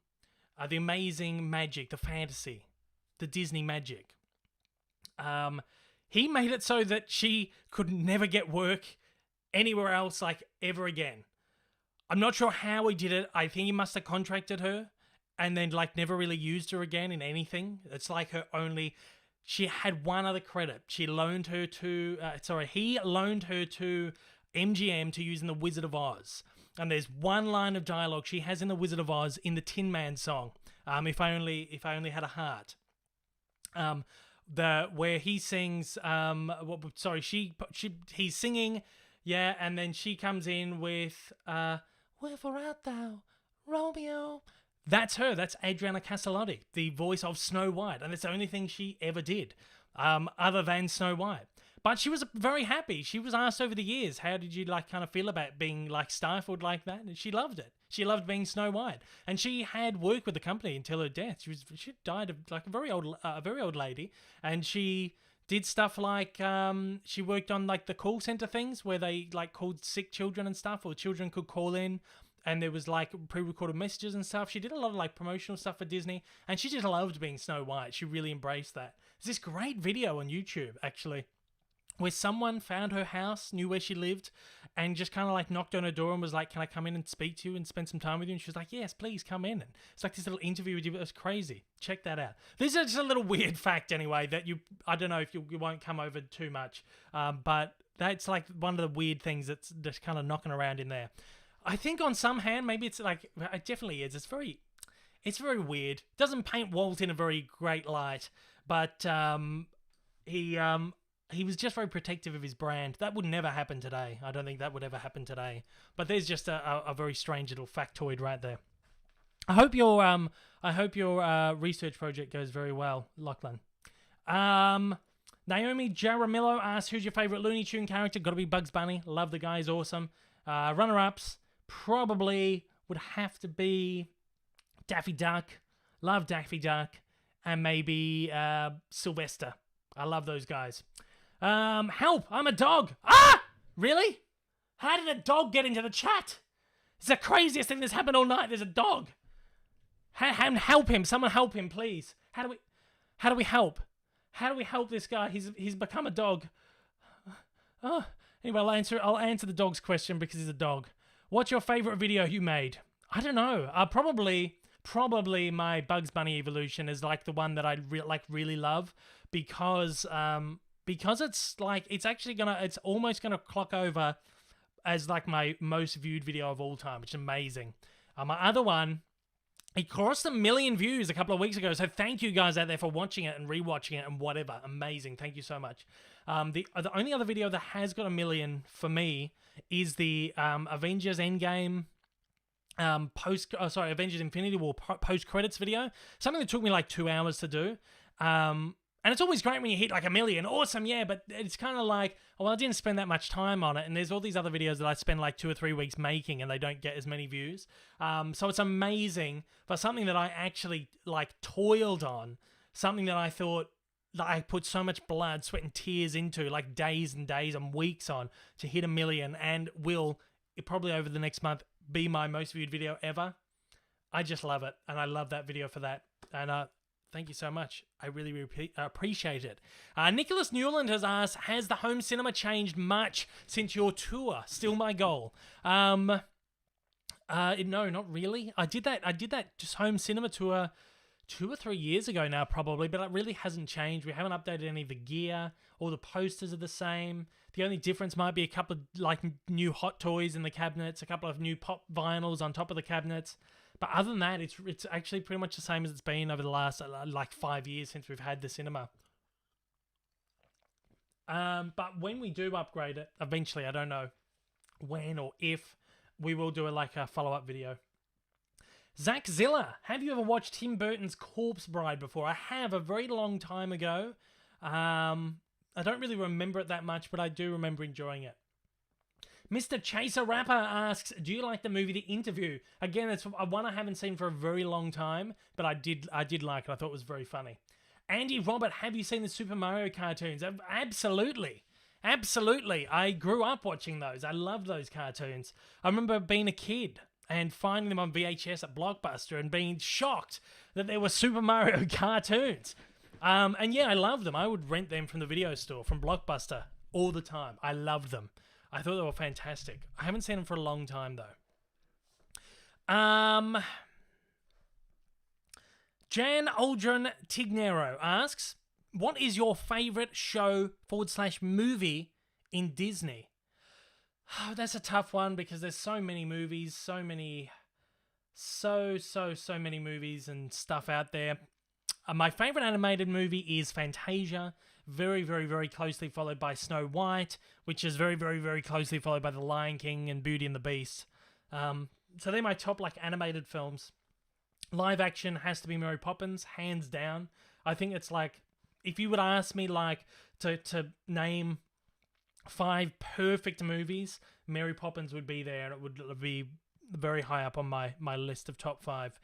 the amazing magic, the fantasy, the Disney magic, he made it so that she could never get work anywhere else, like, ever again. I'm not sure how he did it. I think he must have contracted her and then, like, never really used her again in anything. It's like her only... She had one other credit. He loaned her to MGM to use in The Wizard of Oz. And there's one line of dialogue she has in The Wizard of Oz in the Tin Man song, If I Only Had a Heart. Where he sings, he's singing, yeah, and then she comes in with, wherefore art thou, Romeo? That's her. That's Adriana Caselotti, the voice of Snow White. And it's the only thing she ever did, other than Snow White. But she was very happy. She was asked over the years, how did you kind of feel about being stifled like that? And she loved it. She loved being Snow White. And she had worked with the company until her death. She died of a very old lady. And she did stuff like, she worked on the call center things where they called sick children and stuff, or children could call in. And there was pre-recorded messages and stuff. She did a lot of promotional stuff for Disney, and she just loved being Snow White. She really embraced that. There's this great video on YouTube, actually, where someone found her house, knew where she lived, and just kind of like knocked on her door and was like, "Can I come in and speak to you and spend some time with you?" And she was like, "Yes, please come in." And it's like this little interview with you. It was crazy. Check that out. This is just a little weird fact anyway that I don't know if you won't come over too much, but that's like one of the weird things that's just kind of knocking around in there. I think on some hand, maybe it's like, it definitely is. It's very weird. Doesn't paint Walt in a very great light, but he was just very protective of his brand. That would never happen today. I don't think that would ever happen today. But there's just a very strange little factoid right there. I hope your research project goes very well, Lachlan. Naomi Jaramillo asks, who's your favorite Looney Tune character? Got to be Bugs Bunny. Love the guy. He's awesome. Runner-ups probably would have to be Daffy Duck. Love Daffy Duck. And maybe Sylvester. I love those guys. Help! I'm a dog. Ah! Really? How did a dog get into the chat? It's the craziest thing that's happened all night. There's a dog. Help him. Someone help him, please. How do we help? How do we help this guy? He's become a dog. Oh. Anyway, I'll answer the dog's question because he's a dog. What's your favorite video you made? I don't know. Probably my Bugs Bunny evolution is like the one that I really love because it's like it's almost gonna clock over as like my most viewed video of all time, which is amazing. My other one, it crossed 1 million views a couple of weeks ago, so thank you guys out there for watching it and rewatching it and whatever. Amazing, thank you so much. The only other video that has got 1 million for me is the Avengers Endgame. Avengers Infinity War post credits video. Something that took me like 2 hours to do. And it's always great when you hit like 1 million. Awesome, yeah, but it's kind of like, well, I didn't spend that much time on it. And there's all these other videos that I spend like 2 or 3 weeks making and they don't get as many views. So it's amazing for something that I actually like toiled on, something that I thought that I put so much blood, sweat and tears into, like days and days and weeks on to hit 1 million and will probably over the next month be my most viewed video ever. I just love it. And I love that video for that. And thank you so much. I really appreciate it. Nicholas Newland has asked, has the home cinema changed much since your tour? Still my goal. No, not really. I did that just home cinema tour 2 or 3 years ago now probably, but it really hasn't changed. We haven't updated any of the gear. All the posters are the same. The only difference might be a couple of like new hot toys in the cabinets, a couple of new pop vinyls on top of the cabinets. But other than that, it's actually pretty much the same as it's been over the last like 5 years since we've had the cinema. But when we do upgrade it, eventually, I don't know when or if, we will do a follow-up video. Zach Zilla, have you ever watched Tim Burton's Corpse Bride before? I have, a very long time ago. I don't really remember it that much, but I do remember enjoying it. Mr. Chaser Rapper asks, do you like the movie The Interview? Again, it's one I haven't seen for a very long time, but I did like it. I thought it was very funny. Andy Robert, have you seen the Super Mario cartoons? Absolutely. Absolutely. I grew up watching those. I loved those cartoons. I remember being a kid and finding them on VHS at Blockbuster and being shocked that there were Super Mario cartoons. And yeah, I loved them. I would rent them from the video store, from Blockbuster, all the time. I loved them. I thought they were fantastic. I haven't seen them for a long time, though. Jan Aldrin Tignero asks, what is your favorite show / movie in Disney? Oh, that's a tough one because there's so many movies, so many movies and stuff out there. My favorite animated movie is Fantasia, very, very, very closely followed by Snow White, which is very, very, very closely followed by The Lion King and Beauty and the Beast. So they're my top animated films. Live action has to be Mary Poppins, hands down. I think it's if you would ask me to name 5 perfect movies, Mary Poppins would be there, and it would be very high up on my list of top 5.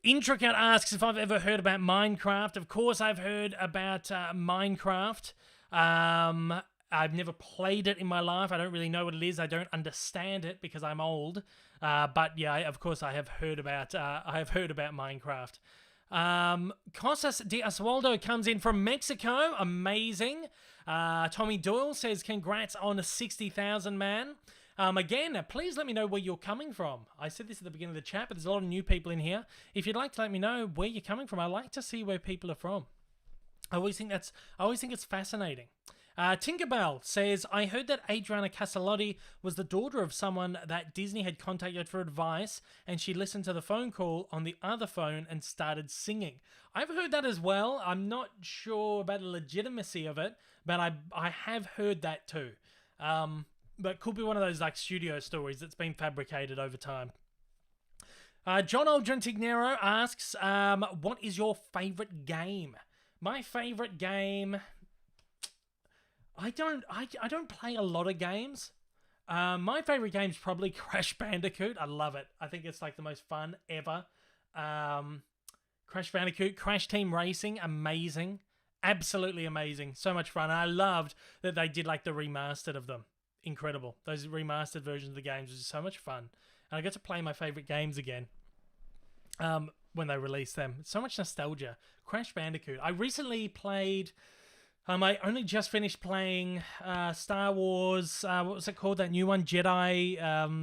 Intricate asks if I've ever heard about Minecraft. Of course, I've heard about Minecraft. I've never played it in my life. I don't really know what it is. I don't understand it because I'm old. But yeah, of course, I have heard about Minecraft. Cosas de Oswaldo comes in from Mexico. Amazing. Tommy Doyle says, congrats on 60,000, man. Again, please let me know where you're coming from. I said this at the beginning of the chat, but there's a lot of new people in here. If you'd like to let me know where you're coming from, I like to see where people are from. I always think it's fascinating. Tinkerbell says, I heard that Adriana Caselotti was the daughter of someone that Disney had contacted for advice, and she listened to the phone call on the other phone and started singing. I've heard that as well. I'm not sure about the legitimacy of it, but I have heard that too. But could be one of those like studio stories that's been fabricated over time. John Aldrin Tignero asks, what is your favorite game? My favorite game... I don't play a lot of games. My favorite game is probably Crash Bandicoot. I love it. I think it's like the most fun ever. Crash Bandicoot, Crash Team Racing, amazing. Absolutely amazing. So much fun. And I loved that they did like the remastered of them. Incredible. Those remastered versions of the games was just so much fun. And I got to play my favorite games again when they released them. So much nostalgia. Crash Bandicoot. I recently played... I only just finished playing Star Wars, what was it called, that new one, Jedi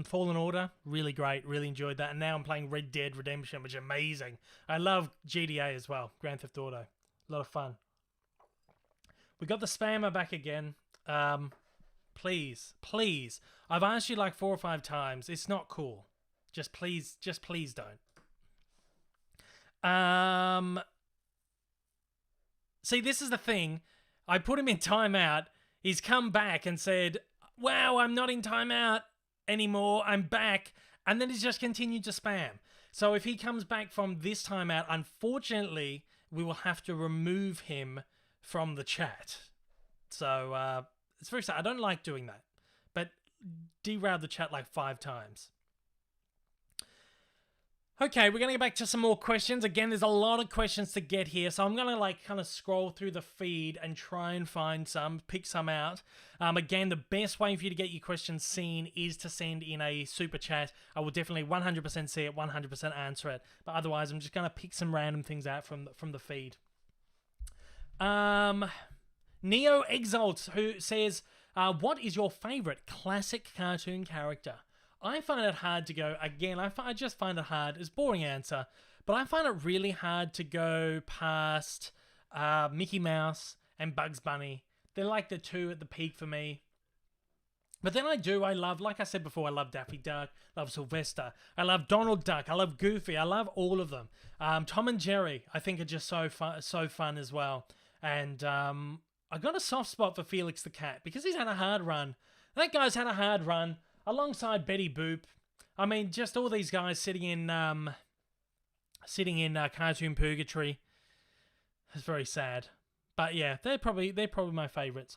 Fallen Order. Really great, really enjoyed that. And now I'm playing Red Dead Redemption, which is amazing. I love GTA as well, Grand Theft Auto. A lot of fun. We got the spammer back again. Please. I've asked you like 4 or 5 times. It's not cool. Just please don't. See, this is the thing. I put him in timeout. He's come back and said, wow, I'm not in timeout anymore. I'm back. And then he's just continued to spam. So if he comes back from this timeout, unfortunately, we will have to remove him from the chat. So it's very sad. I don't like doing that. But derailed the chat like 5 times. Okay, we're going to get back to some more questions. Again, there's a lot of questions to get here, so I'm going to like kind of scroll through the feed and try and find some, pick some out. Again, the best way for you to get your questions seen is to send in a super chat. I will definitely 100% see it, 100% answer it. But otherwise, I'm just going to pick some random things out from the feed. Neo Exalt, who says, what is your favorite classic cartoon character? I find it hard to go, again, I just find it hard. It's a boring answer, but I find it really hard to go past Mickey Mouse and Bugs Bunny. They're like the two at the peak for me. But then I love, like I said before, I love Daffy Duck, I love Sylvester, I love Donald Duck, I love Goofy, I love all of them. Tom and Jerry, I think are just so fun as well. And I got a soft spot for Felix the Cat because he's had a hard run. That guy's had a hard run. Alongside Betty Boop, I mean, just all these guys sitting in cartoon purgatory. It's very sad, but yeah, they're probably my favourites.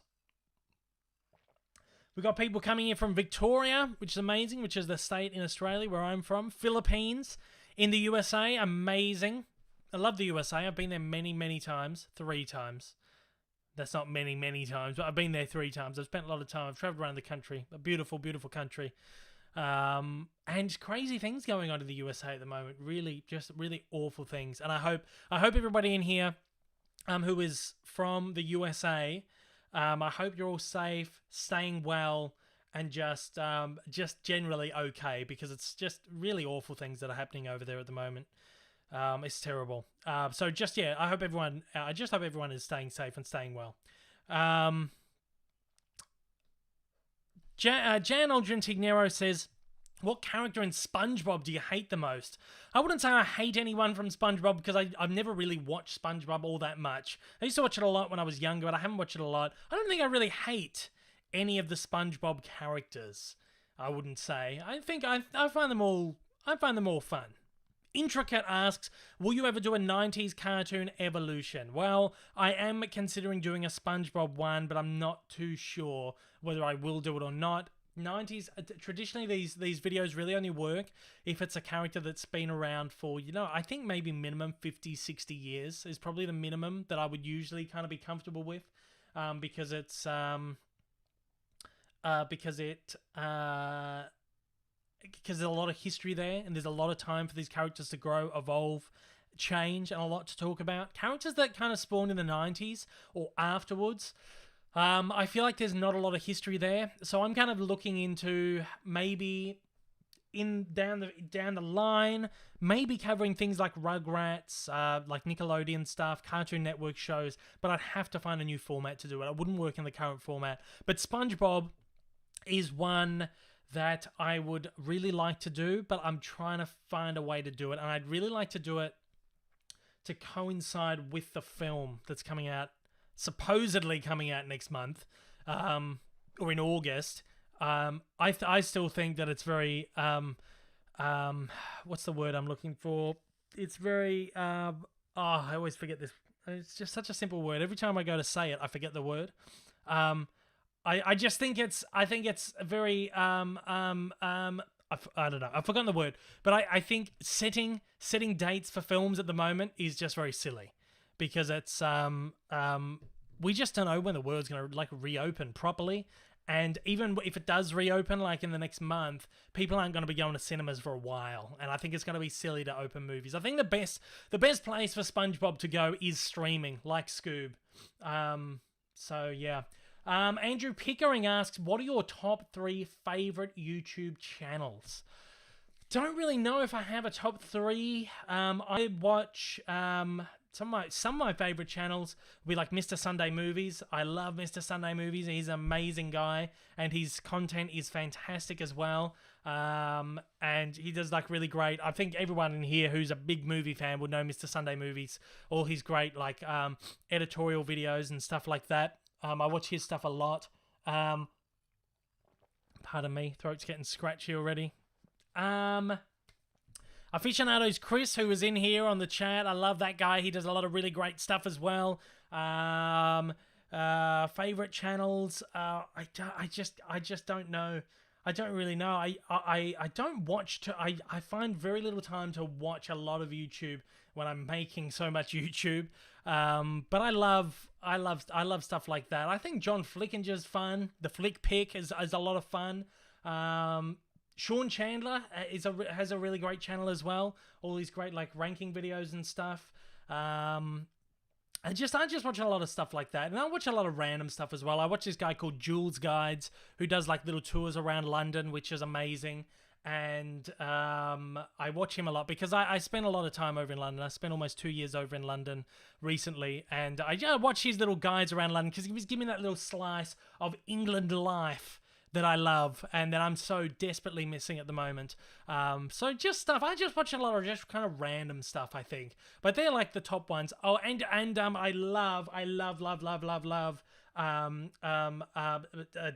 We got people coming in from Victoria, which is amazing, which is the state in Australia where I'm from. Philippines, in the USA, amazing. I love the USA. I've been there many times, 3 times. That's not many times, but I've been there 3 times. I've spent a lot of time. I've travelled around the country. A beautiful country. And crazy things going on in the USA at the moment. Really, just really awful things. And I hope everybody in here who is from the USA, I hope you're all safe, staying well, and just generally okay, because it's just really awful things that are happening over there at the moment. It's terrible. So just, yeah, I just hope everyone is staying safe and staying well. Jan Aldrin Tignero says, what character in Spongebob do you hate the most? I wouldn't say I hate anyone from Spongebob because I've never really watched Spongebob all that much. I used to watch it a lot when I was younger, but I haven't watched it a lot. I don't think I really hate any of the Spongebob characters, I wouldn't say. I think I find them all fun. Intricate asks, will you ever do a 90s cartoon evolution? Well, I am considering doing a SpongeBob one, but I'm not too sure whether I will do it or not. 90s, traditionally these videos really only work if it's a character that's been around for, I think maybe minimum 50, 60 years is probably the minimum that I would usually kind of be comfortable with, because there's a lot of history there, and there's a lot of time for these characters to grow, evolve, change and a lot to talk about. Characters that kind of spawned in the 90s or afterwards. I feel like there's not a lot of history there. So I'm kind of looking into maybe down the line, maybe covering things like Rugrats, like Nickelodeon stuff, Cartoon Network shows, but I'd have to find a new format to do it. It wouldn't work in the current format. But SpongeBob is one that I would really like to do, but I'm trying to find a way to do it, and I'd really like to do it to coincide with the film that's coming out, supposedly coming out next month, or in August. I still think that it's very what's the word I'm looking for? It's very I always forget this. It's just such a simple word. Every time I go to say it, I forget the word. I just think it's very I don't know. I've forgotten the word, but I think setting dates for films at the moment is just very silly, because it's we just don't know when the world's going to like reopen properly. And even if it does reopen, like in the next month, people aren't going to be going to cinemas for a while. And I think it's going to be silly to open movies. I think the best place for SpongeBob to go is streaming, like Scoob. So yeah. Andrew Pickering asks, what are your top 3 favorite YouTube channels? Don't really know if I have a top 3. I watch some of my favorite channels will be like Mr. Sunday Movies. I love Mr. Sunday Movies. He's an amazing guy, and his content is fantastic as well. And he does like really great. I think everyone in here who's a big movie fan would know Mr. Sunday Movies. All his great like editorial videos and stuff like that. I watch his stuff a lot. Pardon me, throat's getting scratchy already. Aficionados Chris, who was in here on the chat. I love that guy. He does a lot of really great stuff as well. Favorite channels. I just don't know. I don't really know. I don't watch. I find very little time to watch a lot of YouTube when I'm making so much YouTube. But I love stuff like that. I think John Flickinger's fun. The Flick Pick is a lot of fun. Sean Chandler has a really great channel as well. All these great like ranking videos and stuff. I just watch a lot of stuff like that, and I watch a lot of random stuff as well. I watch this guy called Jules Guides, who does like little tours around London, which is amazing. And I watch him a lot because I spend a lot of time over in London. I spent almost 2 years over in London recently, and I watch his little guides around London because he was giving me that little slice of England life that I love and that I'm so desperately missing at the moment. So just stuff. I just watch a lot of just kind of random stuff, I think. But they're like the top ones. Oh, and I love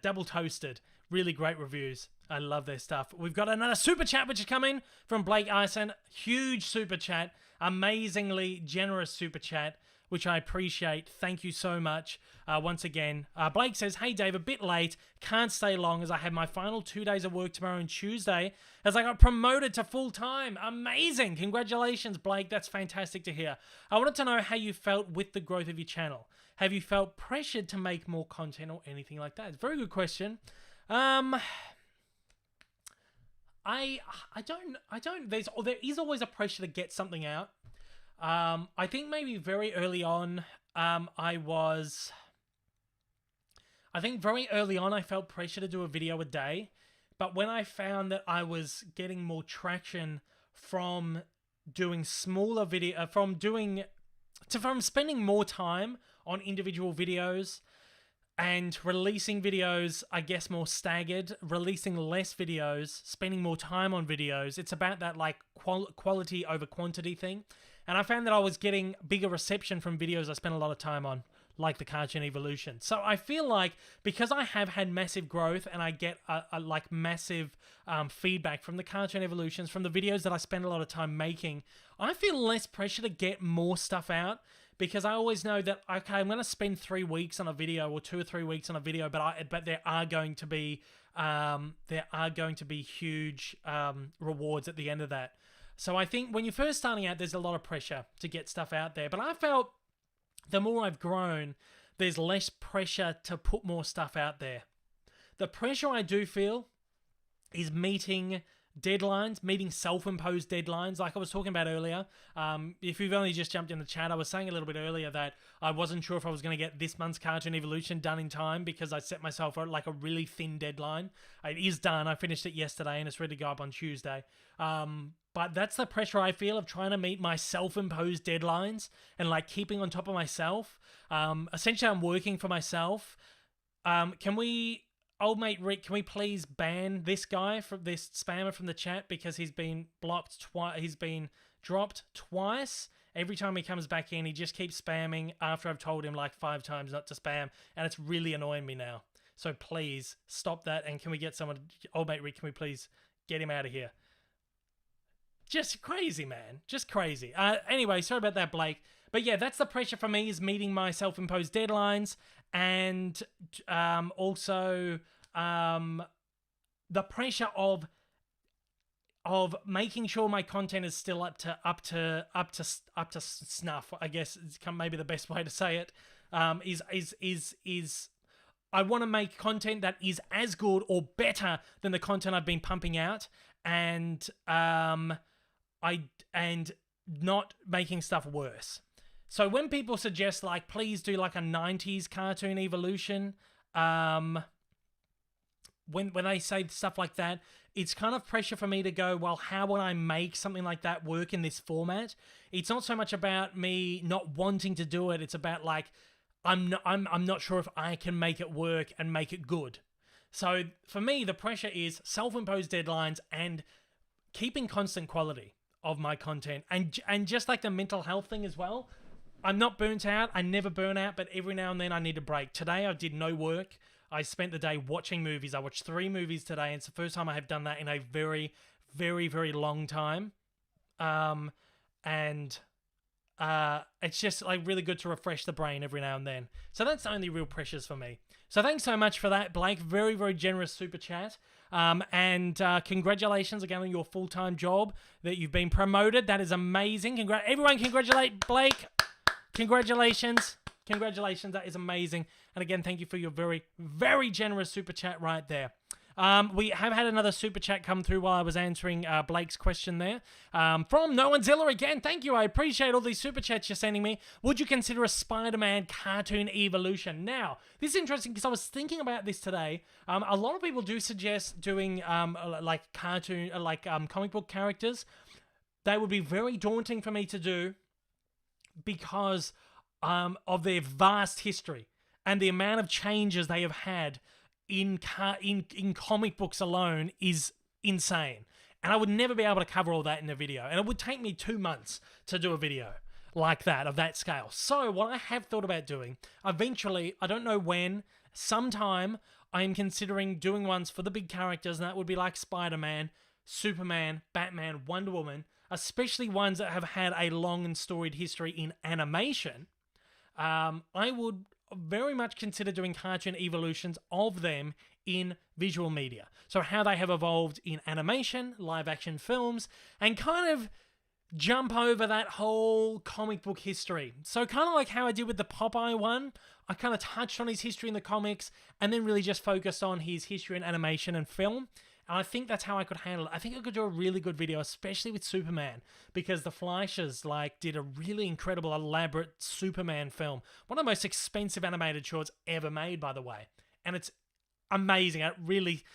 Double Toasted. Really great reviews. I love their stuff. We've got another super chat which is coming from Blake Ison. Huge super chat. Amazingly generous super chat, which I appreciate. Thank you so much. Once again, Blake says, hey Dave, a bit late. Can't stay long as I have my final 2 days of work tomorrow and Tuesday as I got promoted to full-time. Amazing. Congratulations, Blake. That's fantastic to hear. I wanted to know how you felt with the growth of your channel. Have you felt pressured to make more content or anything like that? It's a very good question. I don't, there is always a pressure to get something out. I think maybe very early on, I felt pressure to do a video a day, but when I found that I was getting more traction from doing smaller video, from spending more time on individual videos and releasing videos, I guess, more staggered, releasing less videos, spending more time on videos. It's about that like quality over quantity thing. And I found that I was getting bigger reception from videos I spent a lot of time on, like the Cartoon Evolution. So I feel like because I have had massive growth and I get like massive feedback from the Cartoon Evolutions, from the videos that I spend a lot of time making, I feel less pressure to get more stuff out because I always know that, okay, I'm going to spend 3 weeks on a video or 2 or 3 weeks on a video, but there are going to be huge rewards at the end of that. So I think when you're first starting out, there's a lot of pressure to get stuff out there. But I felt the more I've grown, there's less pressure to put more stuff out there. The pressure I do feel is meeting deadlines, meeting self-imposed deadlines, like I was talking about earlier. If you've only just jumped in the chat, I was saying a little bit earlier that I wasn't sure if I was going to get this month's Cartoon Evolution done in time because I set myself like a really thin deadline. It is done. I finished it yesterday and it's ready to go up on Tuesday. But that's the pressure I feel of trying to meet my self-imposed deadlines and like keeping on top of myself. Essentially, I'm working for myself. Old mate Rick, can we please ban this guy, from this spammer from the chat, because he's been blocked twice. He's been dropped twice. Every time he comes back in, he just keeps spamming after I've told him like 5 times not to spam, and it's really annoying me now. So please stop that, and can we get someone, old mate Rick, can we please get him out of here? Just crazy, man. Just crazy. Anyway, sorry about that, Blake. But yeah, that's the pressure for me, is meeting my self-imposed deadlines, and also the pressure of making sure my content is still up to snuff. I guess it's maybe the best way to say it. Is I want to make content that is as good or better than the content I've been pumping out, and not making stuff worse. So when people suggest, like, please do like a 90s cartoon evolution, when they say stuff like that, it's kind of pressure for me to go, well, how would I make something like that work in this format? It's not so much about me not wanting to do it. It's about like, I'm not sure if I can make it work and make it good. So for me, the pressure is self-imposed deadlines and keeping constant quality of my content, and just like the mental health thing as well. I'm not burnt out. I never burn out, but every now and then I need a break. Today I did no work. I spent the day watching movies. I watched 3 movies today, and it's the first time I have done that in a very, very, very long time. It's just like really good to refresh the brain every now and then. So that's the only real pressures for me. So thanks so much for that, Blake. Very, very generous super chat. And congratulations again on your full-time job that you've been promoted. That is amazing. Everyone congratulate Blake. Congratulations. Congratulations. That is amazing. And again, thank you for your very, very generous super chat right there. We have had another super chat come through while I was answering Blake's question there. From No One Zilla again. Thank you. I appreciate all these super chats you're sending me. Would you consider a Spider-Man cartoon evolution? Now, this is interesting because I was thinking about this today. A lot of people do suggest doing comic book characters. They would be very daunting for me to do because of their vast history and the amount of changes they have had in comic books alone is insane. And I would never be able to cover all that in a video. And it would take me 2 months to do a video like that, of that scale. So what I have thought about doing, eventually, I don't know when, sometime, I am considering doing ones for the big characters, and that would be like Spider-Man, Superman, Batman, Wonder Woman, especially ones that have had a long and storied history in animation. I would very much consider doing cartoon evolutions of them in visual media. So how they have evolved in animation, live action films, and kind of jump over that whole comic book history. So kind of like how I did with the Popeye one, I kind of touched on his history in the comics and then really just focused on his history in animation and film. And I think that's how I could handle it. I think I could do a really good video, especially with Superman, because the Fleischers did a really incredible, elaborate Superman film. One of the most expensive animated shorts ever made, by the way. And it's amazing. It really,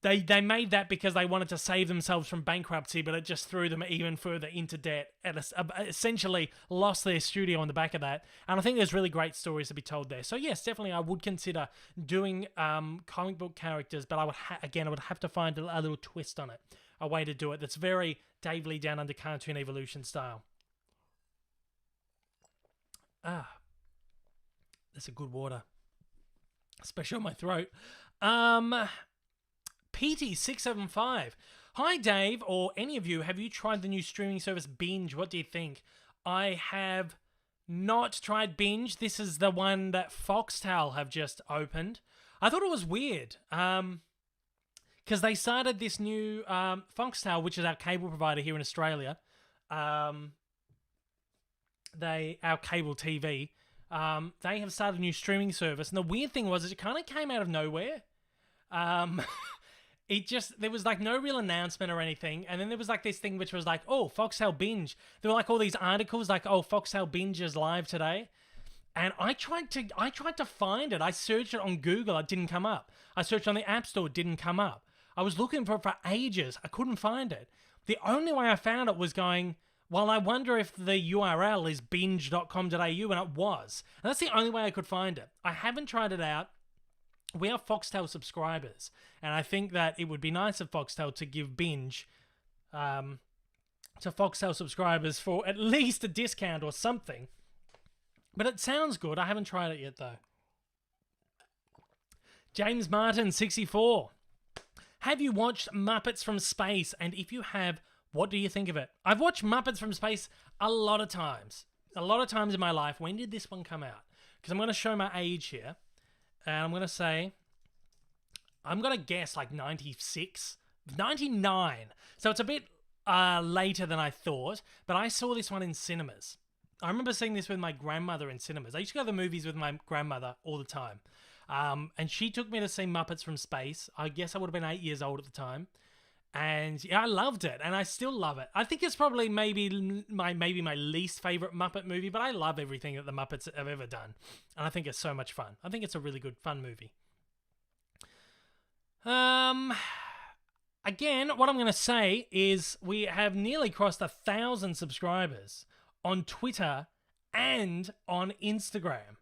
they made that because they wanted to save themselves from bankruptcy, but it just threw them even further into debt and essentially lost their studio on the back of that. And I think there's really great stories to be told there. So yes, definitely I would consider doing comic book characters, but I would I would have to find a little twist on it, a way to do it that's very Dave Lee Down Under cartoon evolution style. That's a good water, especially on my throat. PT675. Hi, Dave, or any of you. Have you tried the new streaming service Binge? What do you think? I have not tried Binge. This is the one that Foxtel have just opened. I thought it was weird. Because they started this new Foxtel, which is our cable provider here in Australia. Our cable TV. They have started a new streaming service. And the weird thing was, it kind of came out of nowhere. there was like no real announcement or anything. And then there was like this thing which was like, oh, Foxtel Binge. There were like all these articles like, oh, Foxtel Binge is live today. And I tried to find it. I searched it on Google. It didn't come up. I searched on the App Store. It didn't come up. I was looking for it for ages. I couldn't find it. The only way I found it was going, well, I wonder if the URL is binge.com.au, and it was. And that's the only way I could find it. I haven't tried it out. We are Foxtel subscribers, and I think that it would be nice of Foxtel to give Binge to Foxtel subscribers for at least a discount or something. But it sounds good. I haven't tried it yet, though. James Martin, 64. Have you watched Muppets from Space? And if you have, what do you think of it? I've watched Muppets from Space a lot of times. A lot of times in my life. When did this one come out? Because I'm going to show my age here. And I'm going to say, I'm going to guess like 96, 99. So it's a bit later than I thought. But I saw this one in cinemas. I remember seeing this with my grandmother in cinemas. I used to go to the movies with my grandmother all the time. And she took me to see Muppets from Space. I guess I would have been 8 years old at the time. And yeah, I loved it. And I still love it. I think it's probably maybe my least favorite Muppet movie, but I love everything that the Muppets have ever done. And I think it's so much fun. I think it's a really good, fun movie. Again, what I'm going to say is we have nearly crossed 1,000 subscribers on Twitter and on Instagram.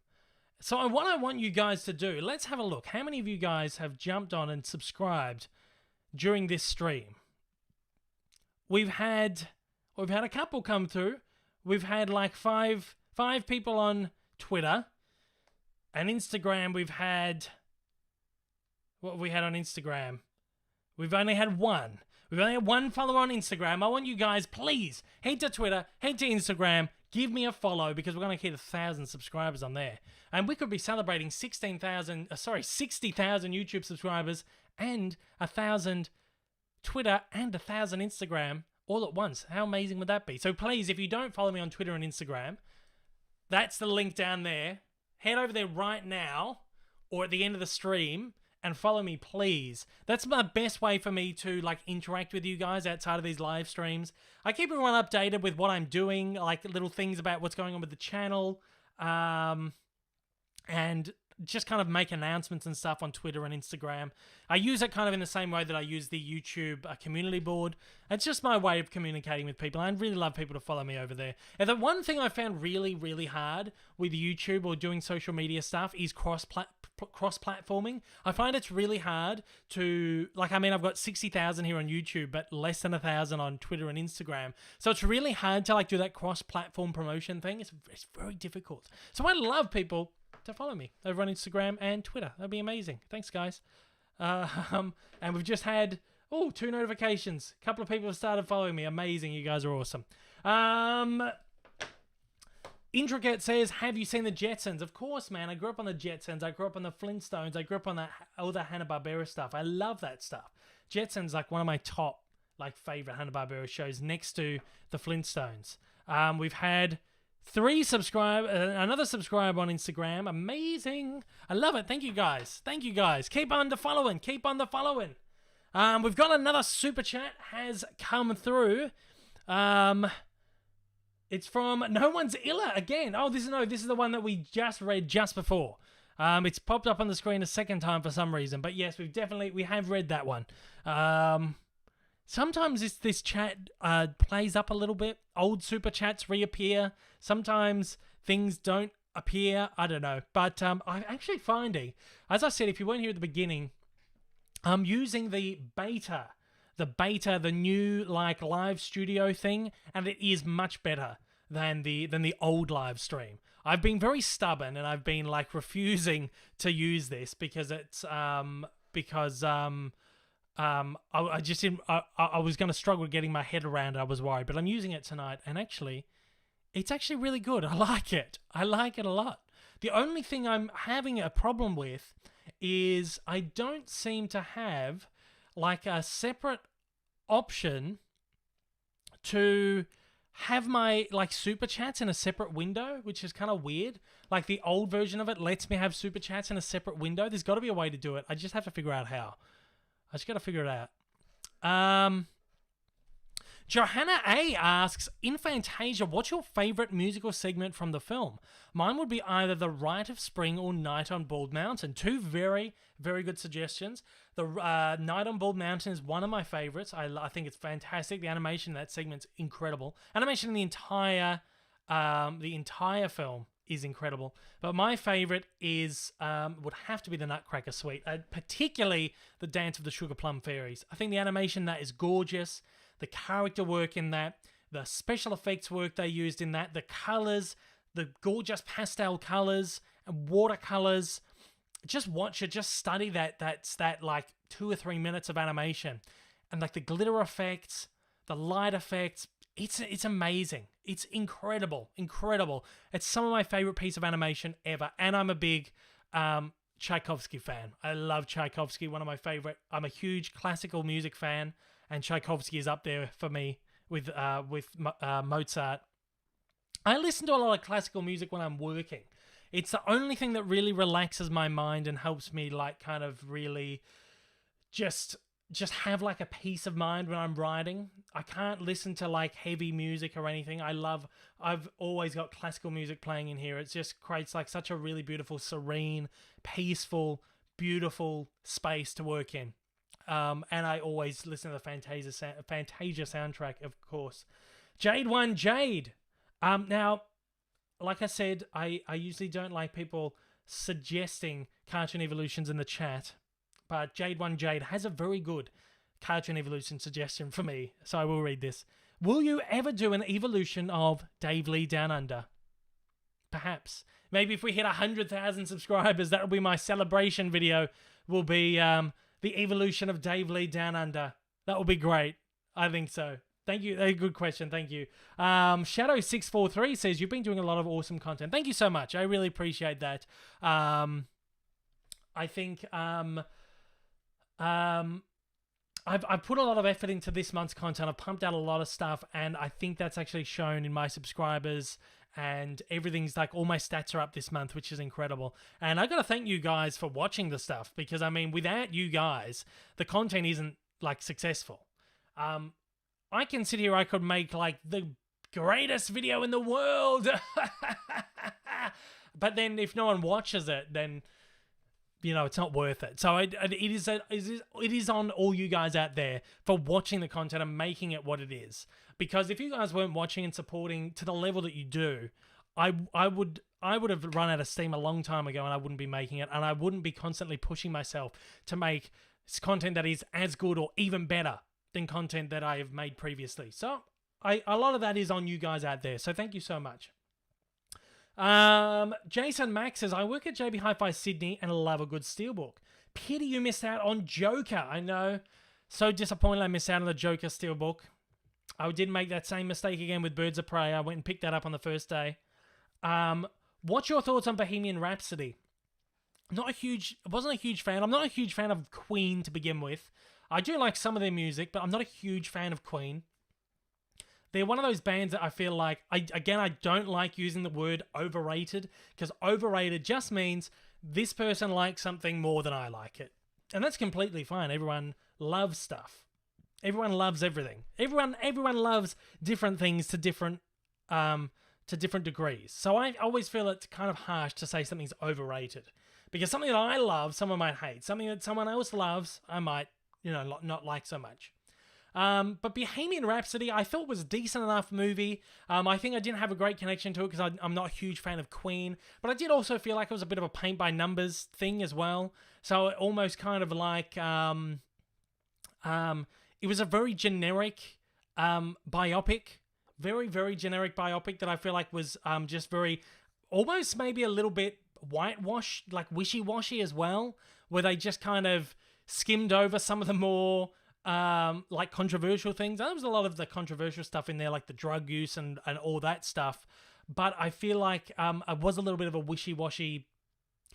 So what I want you guys to do, let's have a look. How many of you guys have jumped on and subscribed during this stream? We've had a couple come through. We've had like five people on Twitter. And Instagram, we've had... What have we had on Instagram? We've only had one. We've only had one follower on Instagram. I want you guys, please, head to Twitter, head to Instagram, give me a follow, because we're going to hit 1,000 subscribers on there. And we could be celebrating 60,000 YouTube subscribers and 1,000 Twitter and 1,000 Instagram all at once. How amazing would that be? So please, if you don't follow me on Twitter and Instagram, that's the link down there. Head over there right now or at the end of the stream and follow me, please. That's my best way for me to like interact with you guys outside of these live streams. I keep everyone updated with what I'm doing, like little things about what's going on with the channel, and just kind of make announcements and stuff on Twitter and Instagram. I use it kind of in the same way that I use the YouTube community board. It's just my way of communicating with people. I really love people to follow me over there. And the one thing I found really, really hard with YouTube or doing social media stuff is cross-platforming. I find it's really hard to, like, I mean, I've got 60,000 here on YouTube, but less than 1,000 on Twitter and Instagram. So it's really hard to like do that cross-platform promotion thing. It's very difficult. So I love people to follow me over on Instagram and Twitter. That'd be amazing. Thanks, guys. And we've just had 2 notifications. A couple of people have started following me. Amazing. You guys are awesome. Intricate says, have you seen the Jetsons? Of course, man. I grew up on the Jetsons. I grew up on the Flintstones. I grew up on all the Hanna-Barbera stuff. I love that stuff. Jetsons like one of my top favorite Hanna-Barbera shows next to the Flintstones. We've had 3 another subscriber on Instagram. Amazing. I love it. Thank you, guys. Thank you, guys. Keep on the following. Keep on the following. We've got another super chat has come through. It's from No One's Illa again. Oh, this is the one that we just read just before. It's popped up on the screen a second time for some reason. But yes, we have read that one. Sometimes this chat plays up a little bit. Old super chats reappear. Sometimes things don't appear. I don't know. But I'm actually finding, as I said, if you weren't here at the beginning, I'm using the beta, the new live studio thing, and it is much better than the old live stream. I've been very stubborn and I've been refusing to use this because it's I just didn't. I was going to struggle getting my head around it. I was worried, but I'm using it tonight, and actually, it's actually really good. I like it. I like it a lot. The only thing I'm having a problem with is I don't seem to have a separate option to have my super chats in a separate window, which is kind of weird. The old version of it lets me have super chats in a separate window. There's got to be a way to do it. I just have to figure out how. I just got to figure it out. Johanna A asks, in Fantasia, what's your favourite musical segment from the film? Mine would be either The Rite of Spring or Night on Bald Mountain. Two very, very good suggestions. The Night on Bald Mountain is one of my favourites. I think it's fantastic. The animation in that segment's incredible. Animation in the entire film is incredible. But my favourite is would have to be the Nutcracker Suite, particularly the Dance of the Sugar Plum Fairies. I think the animation in that is gorgeous. The character work in that, the special effects work they used in that, the colours, the gorgeous pastel colours and watercolours. Just watch it, just study that. That's like 2 or 3 minutes of animation. And like the glitter effects, the light effects, it's amazing. It's incredible. It's some of my favourite piece of animation ever. And I'm a big Tchaikovsky fan. I love Tchaikovsky, one of my favourite. I'm a huge classical music fan. And Tchaikovsky is up there for me with Mozart. I listen to a lot of classical music when I'm working. It's the only thing that really relaxes my mind and helps me like kind of really just have like a peace of mind when I'm writing. I can't listen to like heavy music or anything. I've always got classical music playing in here. It just creates like such a really beautiful, serene, peaceful, beautiful space to work in. And I always listen to the Fantasia soundtrack, of course. Jade. Now, like I said, I usually don't like people suggesting cartoon evolutions in the chat, but Jade has a very good cartoon evolution suggestion for me, so I will read this. Will you ever do an evolution of Dave Lee Down Under? Perhaps. Maybe if we hit 100,000 subscribers, that'll be my celebration video, will be the evolution of Dave Lee Down Under. That will be great. I think so. Thank you. A good question. Thank you. Shadow643 says, you've been doing a lot of awesome content. Thank you so much. I really appreciate that. I think I've put a lot of effort into this month's content. I've pumped out a lot of stuff, and I think that's actually shown in my subscribers, and everything's like, all my stats are up this month, which is incredible. And I got to thank you guys for watching the stuff, because I mean, without you guys, the content isn't like successful. I can sit here, I could make like the greatest video in the world. But then if no one watches it, then, you know, it's not worth it. So it is on all you guys out there for watching the content and making it what it is. Because if you guys weren't watching and supporting to the level that you do, I would have run out of steam a long time ago, and I wouldn't be making it, and I wouldn't be constantly pushing myself to make content that is as good or even better than content that I have made previously. So a lot of that is on you guys out there. So thank you so much. Jason Max says, I work at JB Hi-Fi Sydney and love a good steelbook. Pity you missed out on Joker. I know. So disappointed I missed out on the Joker steelbook. I did make that same mistake again with Birds of Prey. I went and picked that up on the first day. What's your thoughts on Bohemian Rhapsody? I wasn't a huge fan. I'm not a huge fan of Queen to begin with. I do like some of their music, but I'm not a huge fan of Queen. They're one of those bands that I feel like, I don't like using the word overrated, because overrated just means this person likes something more than I like it. And that's completely fine. Everyone loves stuff. Everyone loves everything. Everyone loves different things to different degrees. So I always feel it's kind of harsh to say something's overrated, because something that I love, someone might hate. Something that someone else loves, I might, not like so much. But Bohemian Rhapsody, I thought was a decent enough movie. I think I didn't have a great connection to it because I'm not a huge fan of Queen, but I did also feel like it was a bit of a paint by numbers thing as well. So it almost kind of like, it was a very generic biopic, very, very generic biopic that I feel like was just very, almost maybe a little bit whitewash, like wishy-washy as well, where they just kind of skimmed over some of the more like controversial things. There was a lot of the controversial stuff in there, like the drug use and all that stuff. But I feel like it was a little bit of a wishy-washy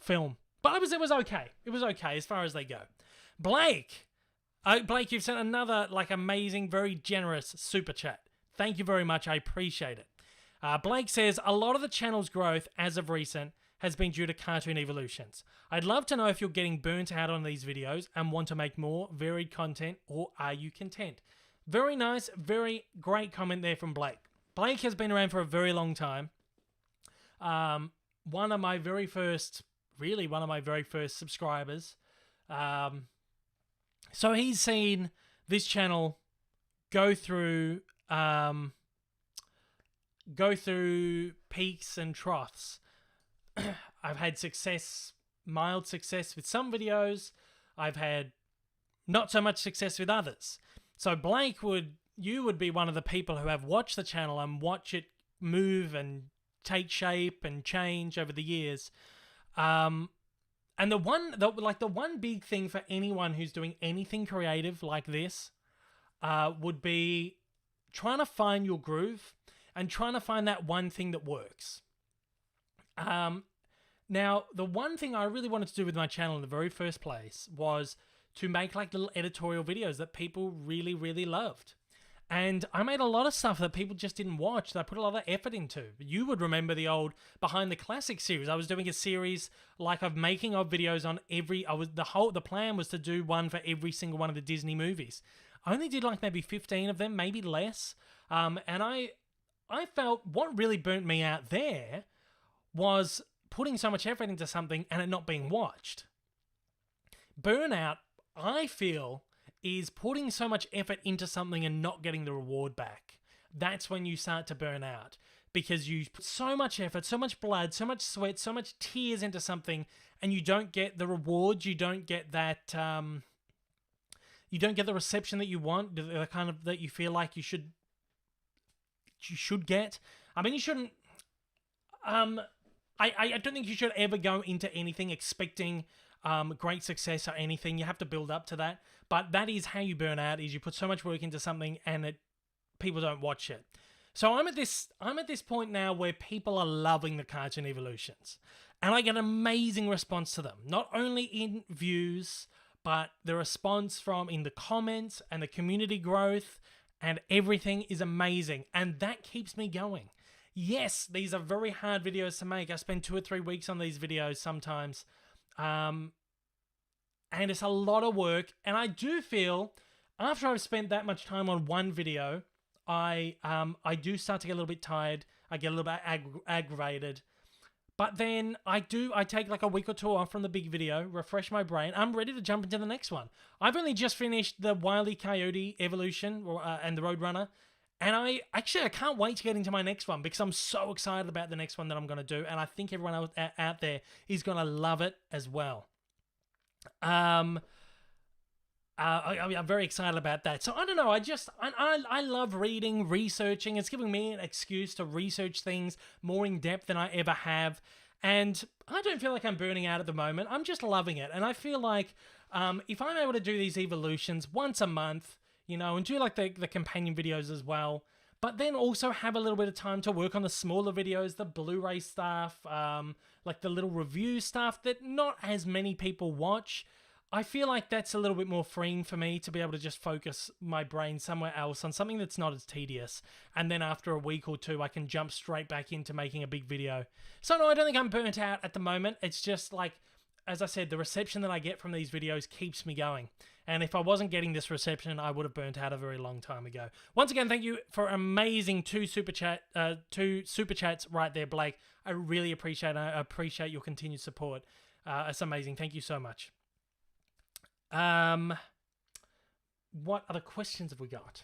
film. But it was okay. It was okay as far as they go. Blake, you've sent another like amazing, very generous super chat. Thank you very much. I appreciate it. Blake says, a lot of the channel's growth as of recent has been due to cartoon evolutions. I'd love to know if you're getting burnt out on these videos and want to make more varied content, or are you content? Very nice, very great comment there from Blake. Blake has been around for a very long time. One of my very first subscribers. So he's seen this channel go through peaks and troughs. I've had success, mild success with some videos. I've had not so much success with others. So Blake, you would be one of the people who have watched the channel and watch it move and take shape and change over the years. And the one big thing for anyone who's doing anything creative like this would be trying to find your groove and trying to find that one thing that works. Now, the one thing I really wanted to do with my channel in the very first place was to make like little editorial videos that people really, really loved. And I made a lot of stuff that people just didn't watch that I put a lot of effort into. You would remember the old Behind the Classic series. I was doing a series like of making of videos on the plan was to do one for every single one of the Disney movies. I only did like maybe 15 of them, maybe less. And I felt what really burnt me out there was putting so much effort into something and it not being watched. Burnout, I feel, is putting so much effort into something and not getting the reward back. That's when you start to burn out, because you put so much effort, so much blood, so much sweat, so much tears into something, and you don't get the reward. You don't get that. You don't get the reception that you want, the kind of that you feel like you should get. I mean, you shouldn't. I don't think you should ever go into anything expecting great success or anything. You have to build up to that. But that is how you burn out, is you put so much work into something and people don't watch it. So I'm at this point now where people are loving the cartoon evolutions. And I get an amazing response to them. Not only in views, but the response in the comments and the community growth and everything is amazing. And that keeps me going. Yes, these are very hard videos to make. I spend 2 or 3 weeks on these videos sometimes. And it's a lot of work. And I do feel, after I've spent that much time on one video, I do start to get a little bit tired. I get a little bit aggravated. But then I take like a week or 2 off from the big video, refresh my brain. I'm ready to jump into the next one. I've only just finished the Wile E. Coyote Evolution and the Roadrunner. And I can't wait to get into my next one because I'm so excited about the next one that I'm going to do. And I think everyone else out there is going to love it as well. I'm very excited about that. So I don't know. I love reading, researching. It's giving me an excuse to research things more in depth than I ever have. And I don't feel like I'm burning out at the moment. I'm just loving it. And I feel like if I'm able to do these evolutions once a month, and do like the companion videos as well, but then also have a little bit of time to work on the smaller videos, the Blu-ray stuff, like the little review stuff that not as many people watch. I feel like that's a little bit more freeing for me to be able to just focus my brain somewhere else on something that's not as tedious. And then after a week or 2, I can jump straight back into making a big video. So no, I don't think I'm burnt out at the moment. It's just like, as I said, the reception that I get from these videos keeps me going. And if I wasn't getting this reception, I would have burnt out a very long time ago. Once again, thank you for amazing 2 super chats right there, Blake. I really appreciate it. I appreciate your continued support. It's amazing. Thank you so much. What other questions have we got?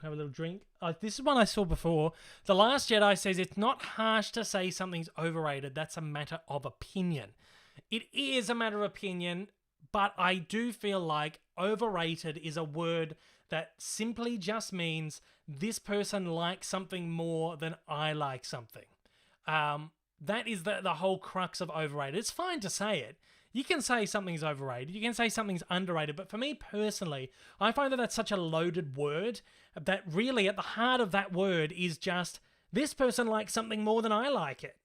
Have a little drink. This is one I saw before. The Last Jedi says it's not harsh to say something's overrated. That's a matter of opinion. It is a matter of opinion, but I do feel like overrated is a word that simply just means this person likes something more than I like something. That is the whole crux of overrated. It's fine to say it. You can say something's overrated. You can say something's underrated. But for me personally, I find that that's such a loaded word that really at the heart of that word is just this person likes something more than I like it.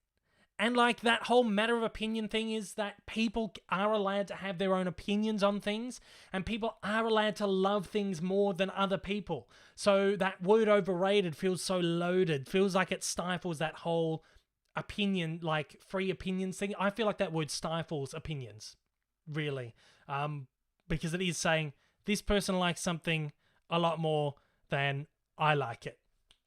And like that whole matter of opinion thing is that people are allowed to have their own opinions on things and people are allowed to love things more than other people. So that word overrated feels so loaded, feels like it stifles that whole opinion, like free opinions thing. I feel like that word stifles opinions, really, because it is saying this person likes something a lot more than I like it.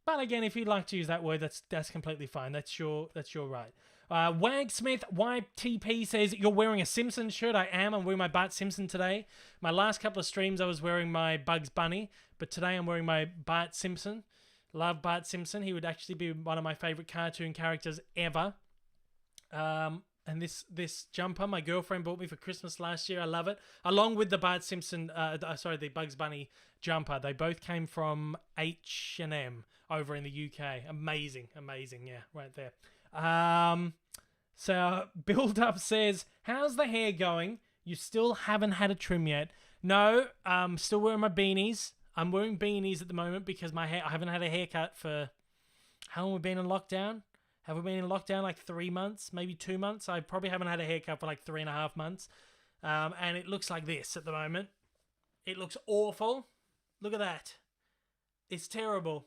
But again, if you'd like to use that word, that's completely fine. That's your right. Wagsmith YTP says, you're wearing a Simpsons shirt. I am. I'm wearing my Bart Simpson today. My last couple of streams, I was wearing my Bugs Bunny, but today I'm wearing my Bart Simpson. Love Bart Simpson. He would actually be one of my favorite cartoon characters ever. And this jumper, my girlfriend bought me for Christmas last year. I love it. Along with the Bart Simpson, the Bugs Bunny jumper. They both came from H&M over in the UK. Amazing. Yeah, right there. So Build Up says, how's the hair going? You still haven't had a trim yet. No, I'm still wearing my beanies. I'm wearing beanies at the moment because my hair, I haven't had a haircut for, how long have we been in lockdown? Have we been in lockdown like 3 months, maybe 2 months? I probably haven't had a haircut for like 3.5 months. And it looks like this at the moment. It looks awful. Look at that. It's terrible.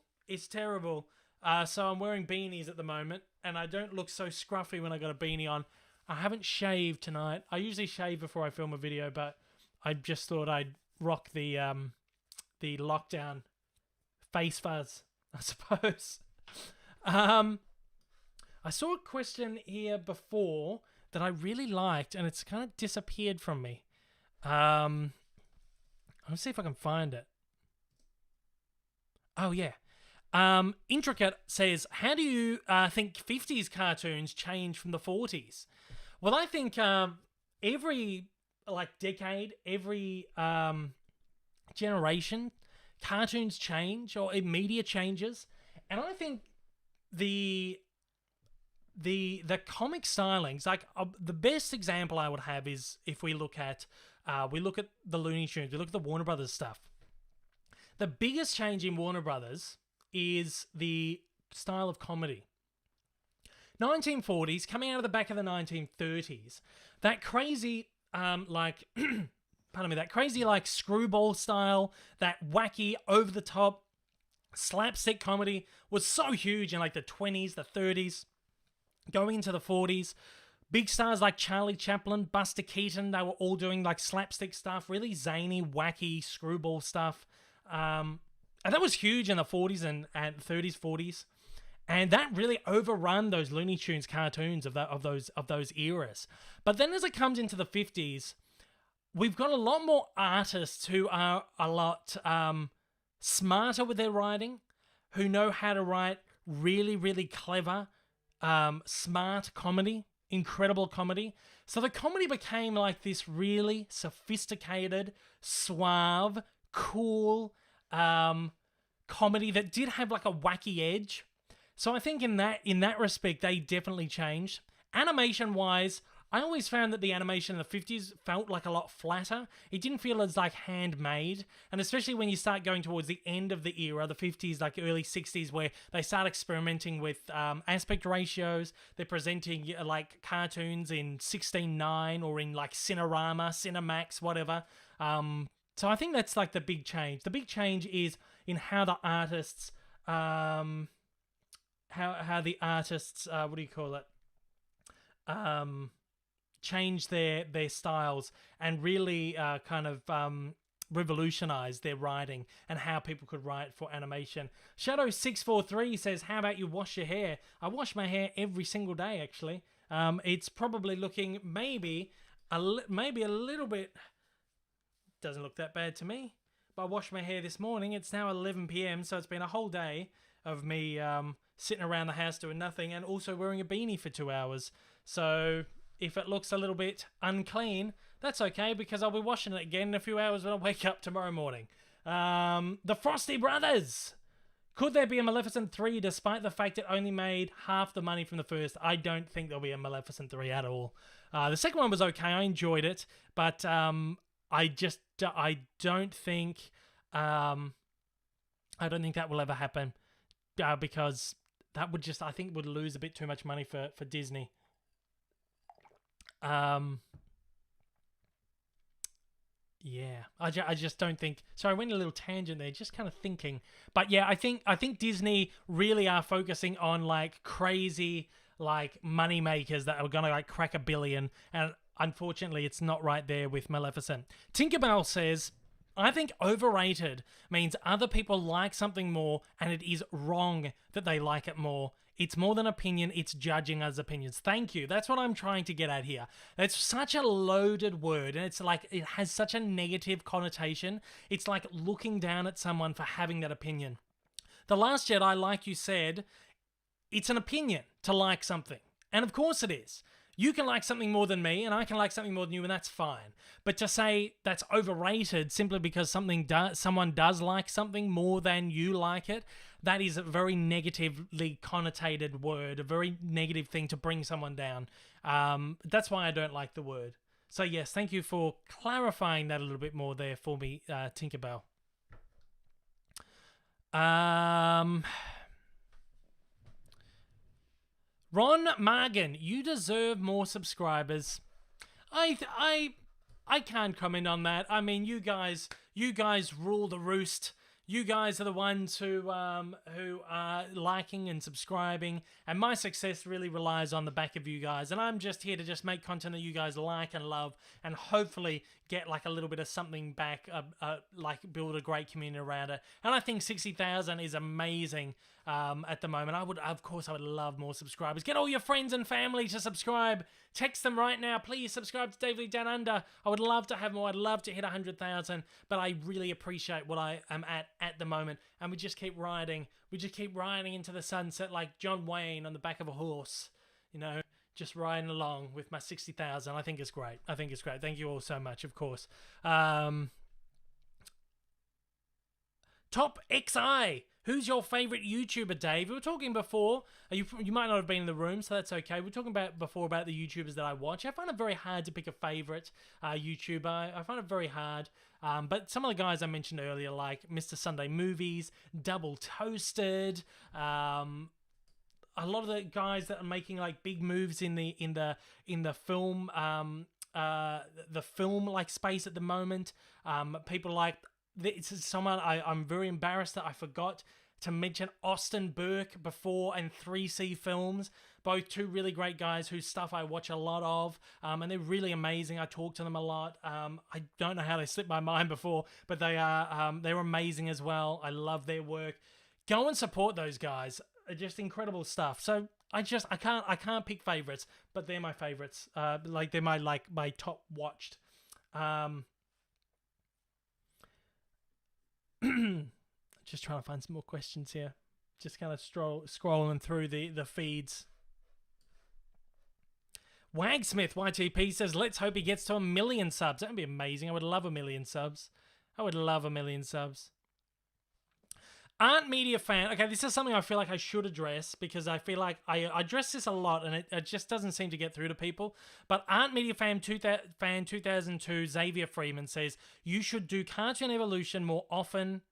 So I'm wearing beanies at the moment, and I don't look so scruffy when I got a beanie on. I haven't shaved tonight. I usually shave before I film a video, but I just thought I'd rock the lockdown face fuzz, I suppose. I saw a question here before that I really liked, and it's kind of disappeared from me. Let's see if I can find it. Oh, yeah. Intricate says, how do you think 50s cartoons change from the 40s? Well, I think every decade, every generation, cartoons change or media changes. And I think the comic stylings, the best example I would have is if we look at the Looney Tunes, we look at the Warner Brothers stuff. The biggest change in Warner Brothers is the style of comedy. 1940s, coming out of the back of the 1930s, that crazy, that crazy screwball style, that wacky, over-the-top, slapstick comedy was so huge in the 20s, the 30s, going into the 40s. Big stars like Charlie Chaplin, Buster Keaton, they were all doing slapstick stuff, really zany, wacky, screwball stuff. And that was huge in the 40s and 30s, 40s. And that really overrun those Looney Tunes cartoons of those eras. But then as it comes into the 50s, we've got a lot more artists who are a lot smarter with their writing, who know how to write really, really clever, smart comedy, incredible comedy. So the comedy became this really sophisticated, suave, cool comedy that did have a wacky edge. So I think in that respect, they definitely changed. Animation-wise, I always found that the animation in the 50s felt a lot flatter. It didn't feel as handmade. And especially when you start going towards the end of the era, the 50s, early 60s, where they start experimenting with aspect ratios. They're presenting cartoons in 16:9 or in Cinerama, Cinemax, whatever. So I think that's the big change. The big change is in how the artists, change their styles and really revolutionize their writing and how people could write for animation. Shadow643 says, how about you wash your hair? I wash my hair every single day, actually. It's probably looking maybe a little bit, doesn't look that bad to me. But I washed my hair this morning. It's now 11 p.m, so it's been a whole day of me sitting around the house doing nothing and also wearing a beanie for 2 hours. So if it looks a little bit unclean, that's okay because I'll be washing it again in a few hours when I wake up tomorrow morning. The Frosty Brothers. Could there be a Maleficent 3 despite the fact it only made half the money from the first? I don't think there'll be a Maleficent 3 at all. The second one was okay. I enjoyed it, but I don't think that will ever happen because that would I think would lose a bit too much money for Disney. Yeah, I just don't think. So I went a little tangent there, just kind of thinking. But yeah, I think Disney really are focusing on crazy, like money makers that are gonna like crack $1 billion, and unfortunately it's not right there with Maleficent. Tinkerbell says, I think overrated means other people like something more, and it is wrong that they like it more. It's more than opinion, it's judging as opinions. Thank you. That's what I'm trying to get at here. It's such a loaded word, and it's like it has such a negative connotation. It's like looking down at someone for having that opinion. The Last Jedi, like you said, it's an opinion to like something. And of course it is. You can like something more than me, and I can like something more than you, and that's fine. But to say that's overrated simply because someone does like something more than you like it, that is a very negatively connotated word, a very negative thing to bring someone down. That's why I don't like the word. So yes, thank you for clarifying that a little bit more there for me, Tinkerbell. Ron Margan, you deserve more subscribers. I can't comment on that. I mean, you guys rule the roost. You guys are the ones who are liking and subscribing, and my success really relies on the back of you guys. And I'm just here to just make content that you guys like and love, and hopefully get like a little bit of something back, like build a great community around it. And I think 60,000 is amazing at the moment. I would love more subscribers. Get all your friends and family to subscribe. Text them right now. Please subscribe to Dave Lee Down Under. I would love to have more. I'd love to hit 100,000, but I really appreciate what I am at the moment. And we just keep riding. We just keep riding into the sunset like John Wayne on the back of a horse, you know, just riding along with my 60,000. I think it's great. Thank you all so much, of course. Top XI. Who's your favorite YouTuber, Dave? We were talking before. You might not have been in the room, so that's okay. We were talking before about the YouTubers that I watch. I find it very hard to pick a favorite YouTuber. I find it very hard. But some of the guys I mentioned earlier, like Mr. Sunday Movies, Double Toasted, a lot of the guys that are making like big moves in the film the film like space at the moment. People like. It's someone I'm very embarrassed that I forgot to mention Austin Burke before, and 3C Films, both two really great guys whose stuff I watch a lot of, and they're really amazing. I talk to them a lot. I don't know how they slipped my mind before, but they're amazing as well. I love their work. Go and support those guys. Just incredible stuff. So I can't pick favorites, but they're my favorites. Like they're my top watched. Just trying to find some more questions here. Just kind of scrolling through the feeds. Wagsmith YTP says, let's hope he gets to 1 million subs. That would be amazing. I would love 1 million subs. Aren't Media Fan. Okay, this is something I feel like I should address, because I feel like I address this a lot and it just doesn't seem to get through to people. But Aren't Media Fan 2002 Xavier Freeman says, you should do Cartoon Evolution more often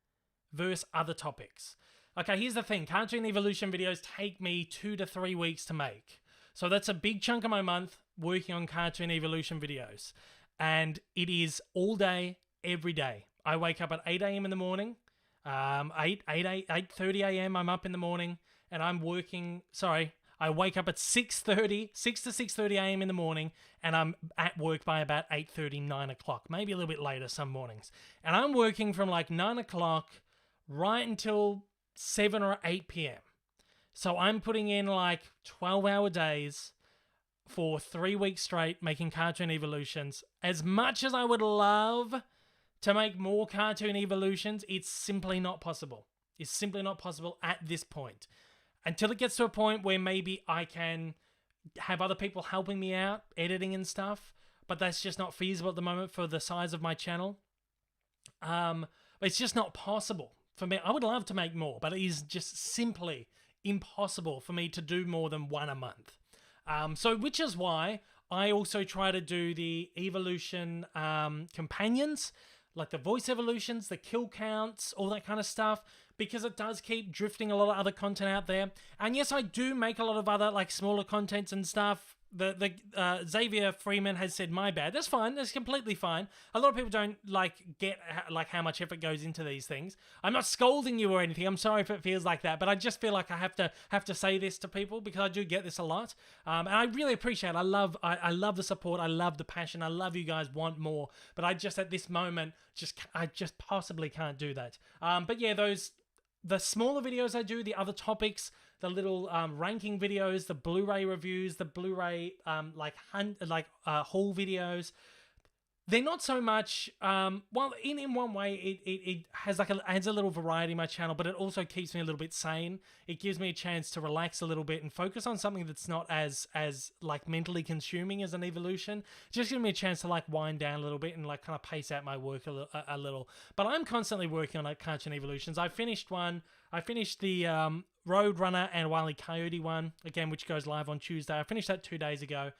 versus other topics. Okay, here's the thing. Cartoon Evolution videos take me 2 to 3 weeks to make. So that's a big chunk of my month working on Cartoon Evolution videos. And it is all day, every day. I wake up at 8 a.m. in the morning. 8:30 a.m. I'm up in the morning, and I'm working. Sorry, I wake up at 6 to 6:30 a.m. in the morning, and I'm at work by about 8:30, 9 o'clock, maybe a little bit later some mornings. And I'm working from like 9 o'clock right until 7 or 8 p.m. So I'm putting in like 12-hour days for 3 weeks straight making Cartoon Evolutions. As much as I would love to make more Cartoon Evolutions, it's simply not possible. It's simply not possible at this point. Until it gets to a point where maybe I can have other people helping me out, editing and stuff, but that's just not feasible at the moment for the size of my channel. It's just not possible for me. I would love to make more, but it is just simply impossible for me to do more than one a month. So which is why I also try to do the Evolution companions, like the voice evolutions, the kill counts, all that kind of stuff, because it does keep drifting a lot of other content out there. And yes, I do make a lot of other like smaller contents and stuff Xavier Freeman has said, my bad. That's fine. That's completely fine. A lot of people don't get how much effort goes into these things. I'm not scolding you or anything. I'm sorry if it feels like that, but I just feel like I have to say this to people because I do get this a lot. And I really appreciate it. I love the support. I love the passion. I love you guys want more, but I just at this moment I just possibly can't do that. But yeah, the smaller videos I do, the other topics, the little ranking videos, the Blu-ray reviews, the Blu-ray haul videos, they're not so much. Well, in one way, it has adds a little variety in my channel, but it also keeps me a little bit sane. It gives me a chance to relax a little bit and focus on something that's not as mentally consuming as an evolution. Just gives me a chance to wind down a little bit and kind of pace out my work a little. But I'm constantly working on Cartoon Evolutions. I finished one. I finished the Roadrunner and Wile E. Coyote one again, which goes live on Tuesday. I finished that 2 days ago.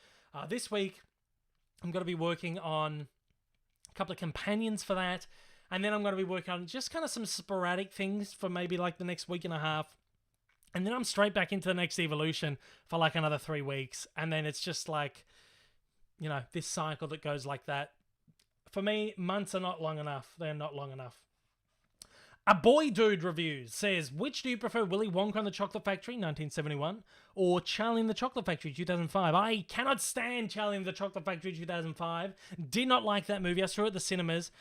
This week, I'm going to be working on a couple of companions for that, and then I'm going to be working on just kind of some sporadic things for maybe the next week and a half, and then I'm straight back into the next evolution for another 3 weeks, and then it's just this cycle that goes like that. For me, months are not long enough. They're not long enough. A Boy Dude Reviews says, which do you prefer, Willy Wonka and the Chocolate Factory, 1971, or Charlie and the Chocolate Factory, 2005? I cannot stand Charlie and the Chocolate Factory, 2005. Did not like that movie. I saw it at the cinemas.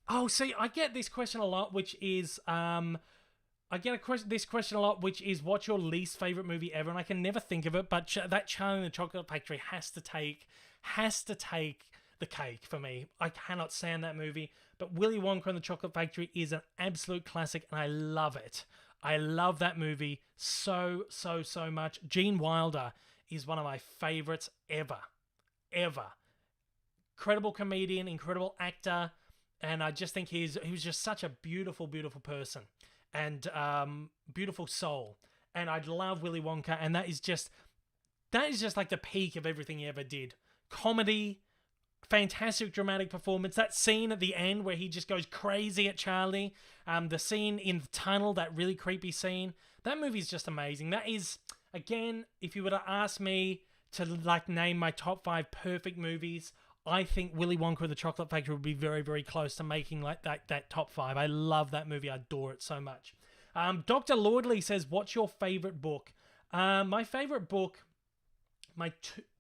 Oh, see, I get this question a lot, which is, this question a lot, which is, what's your least favorite movie ever? And I can never think of it, but that Charlie and the Chocolate Factory has to take the cake for me. I cannot stand that movie. But Willy Wonka and the Chocolate Factory is an absolute classic, and I love it. I love that movie so much. Gene Wilder is one of my favorites ever. Incredible comedian, incredible actor, and I just think he was just such a beautiful person and beautiful soul. And I love Willy Wonka, and that is just the peak of everything he ever did. Comedy, fantastic dramatic performance. That scene at the end where he just goes crazy at Charlie. The scene in the tunnel, that really creepy scene. That movie is just amazing. That is, again, if you were to ask me to name my top 5 perfect movies, I think Willy Wonka and the Chocolate Factory would be very, very close to making that top 5. I love that movie. I adore it so much. Dr. Lordley says, what's your favorite book? My favorite book, my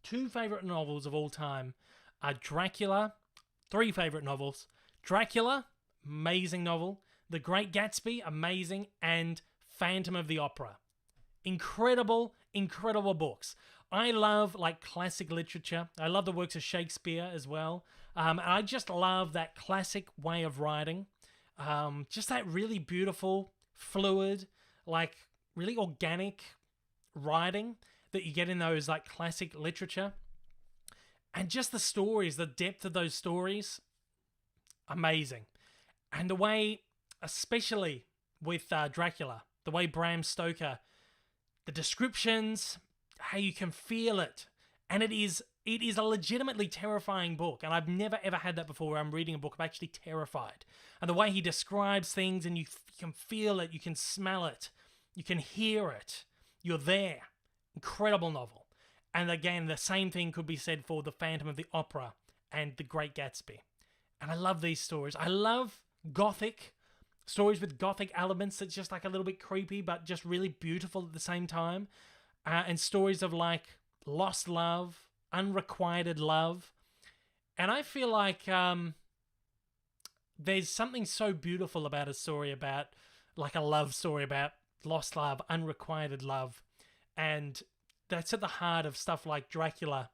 two favorite novels of all time are Dracula, 3 favorite novels. Dracula, amazing novel. The Great Gatsby, amazing. And Phantom of the Opera. Incredible books. I love classic literature. I love the works of Shakespeare as well. And I just love that classic way of writing. Just that really beautiful, fluid, really organic writing that you get in those classic literature. And just the stories, the depth of those stories, amazing. And the way, especially with Dracula, the way Bram Stoker, the descriptions, how you can feel it. And it is a legitimately terrifying book. And I've never ever had that before where I'm reading a book, I'm actually terrified. And the way he describes things, and you can feel it, you can smell it, you can hear it. You're there. Incredible novel. And again, the same thing could be said for The Phantom of the Opera and The Great Gatsby. And I love these stories. I love gothic stories with gothic elements that's just a little bit creepy, but just really beautiful at the same time. And stories of lost love, unrequited love. And I feel there's something so beautiful about a story about, a love story about lost love, unrequited love. And that's at the heart of stuff like Dracula,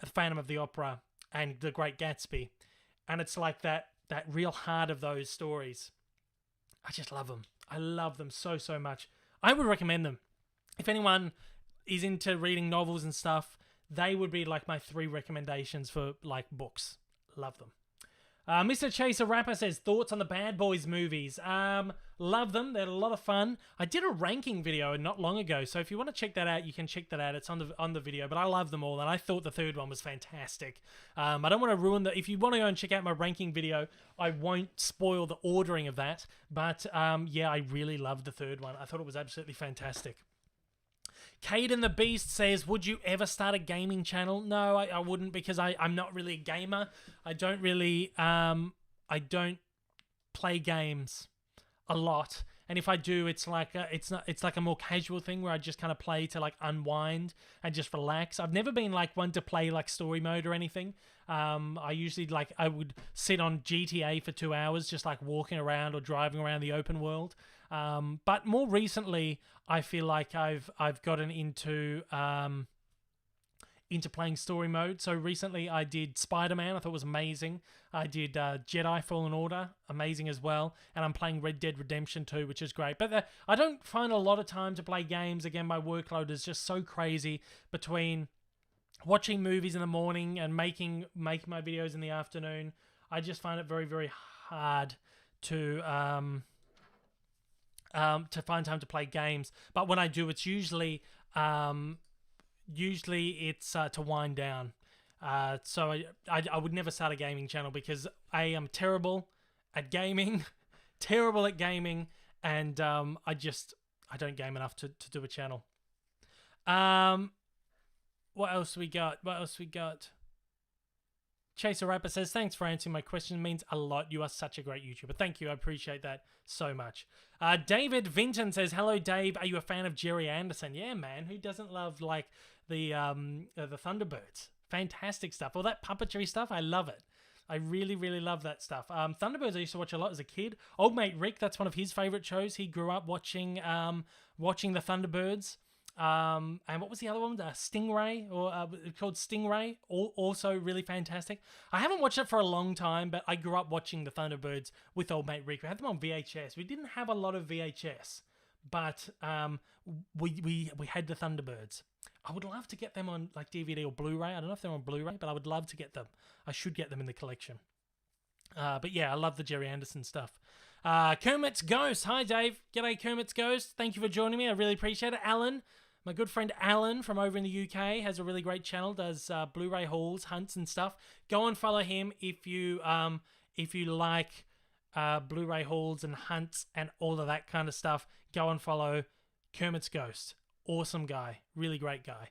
The Phantom of the Opera, and The Great Gatsby. And it's that real heart of those stories. I just love them. I love them so much. I would recommend them. If anyone is into reading novels and stuff, they would be my 3 recommendations for books. Love them. Mr. Chaser Rapper says, thoughts on the Bad Boys movies? Love them. They're a lot of fun. I did a ranking video not long ago, so if you want to check that out, you can check that out. It's on the video, but I love them all, and I thought the third one was fantastic. I don't want to ruin if you want to go and check out my ranking video, I won't spoil the ordering of that, but yeah, I really loved the third one. I thought it was absolutely fantastic. Caden the Beast says, would you ever start a gaming channel? No, I wouldn't, because I'm not really a gamer. I don't really, I don't play games a lot. And if I do, it's like a more casual thing where I just kind of play to like unwind and just relax. I've never been like one to play like story mode or anything. I usually I would sit on GTA for 2 hours, just like walking around or driving around the open world. But more recently, I feel like I've gotten into playing story mode. So recently I did Spider-Man. I thought it was amazing. I did Jedi Fallen Order, amazing as well. And I'm playing Red Dead Redemption 2, which is great. But I don't find a lot of time to play games. Again, my workload is just so crazy between watching movies in the morning and making my videos in the afternoon. I just find it very, very hard to find time to play games. But when I do, it's usually it's to wind down. So I would never start a gaming channel because I am terrible at gaming, and I don't game enough to do a channel. What else we got? Chaser Rapper says, thanks for answering my question. It means a lot. You are such a great YouTuber. Thank you. I appreciate that so much. David Vinton says, hello, Dave. Are you a fan of Jerry Anderson? Yeah, man. Who doesn't love like the Thunderbirds? Fantastic stuff. All that puppetry stuff, I love it. I really, really love that stuff. Thunderbirds I used to watch a lot as a kid. Old mate Rick, that's one of his favorite shows. He grew up watching the Thunderbirds. And what was the other one? Stingray, or called Stingray. Also really fantastic. I haven't watched it for a long time, but I grew up watching the Thunderbirds with old mate Rick. We had them on VHS. We didn't have a lot of VHS, but we had the Thunderbirds. I would love to get them on like DVD or Blu-ray. I don't know if they're on Blu-ray, but I would love to get them. I should get them in the collection. But yeah, I love the Jerry Anderson stuff. Kermit's Ghost. Hi, Dave. G'day, Kermit's Ghost. Thank you for joining me. I really appreciate it. Alan, my good friend Alan from over in the UK, has a really great channel, does Blu-ray hauls, hunts and stuff. Go and follow him if you like Blu-ray hauls and hunts and all of that kind of stuff. Go and follow Kermit's Ghost. Awesome guy. Really great guy.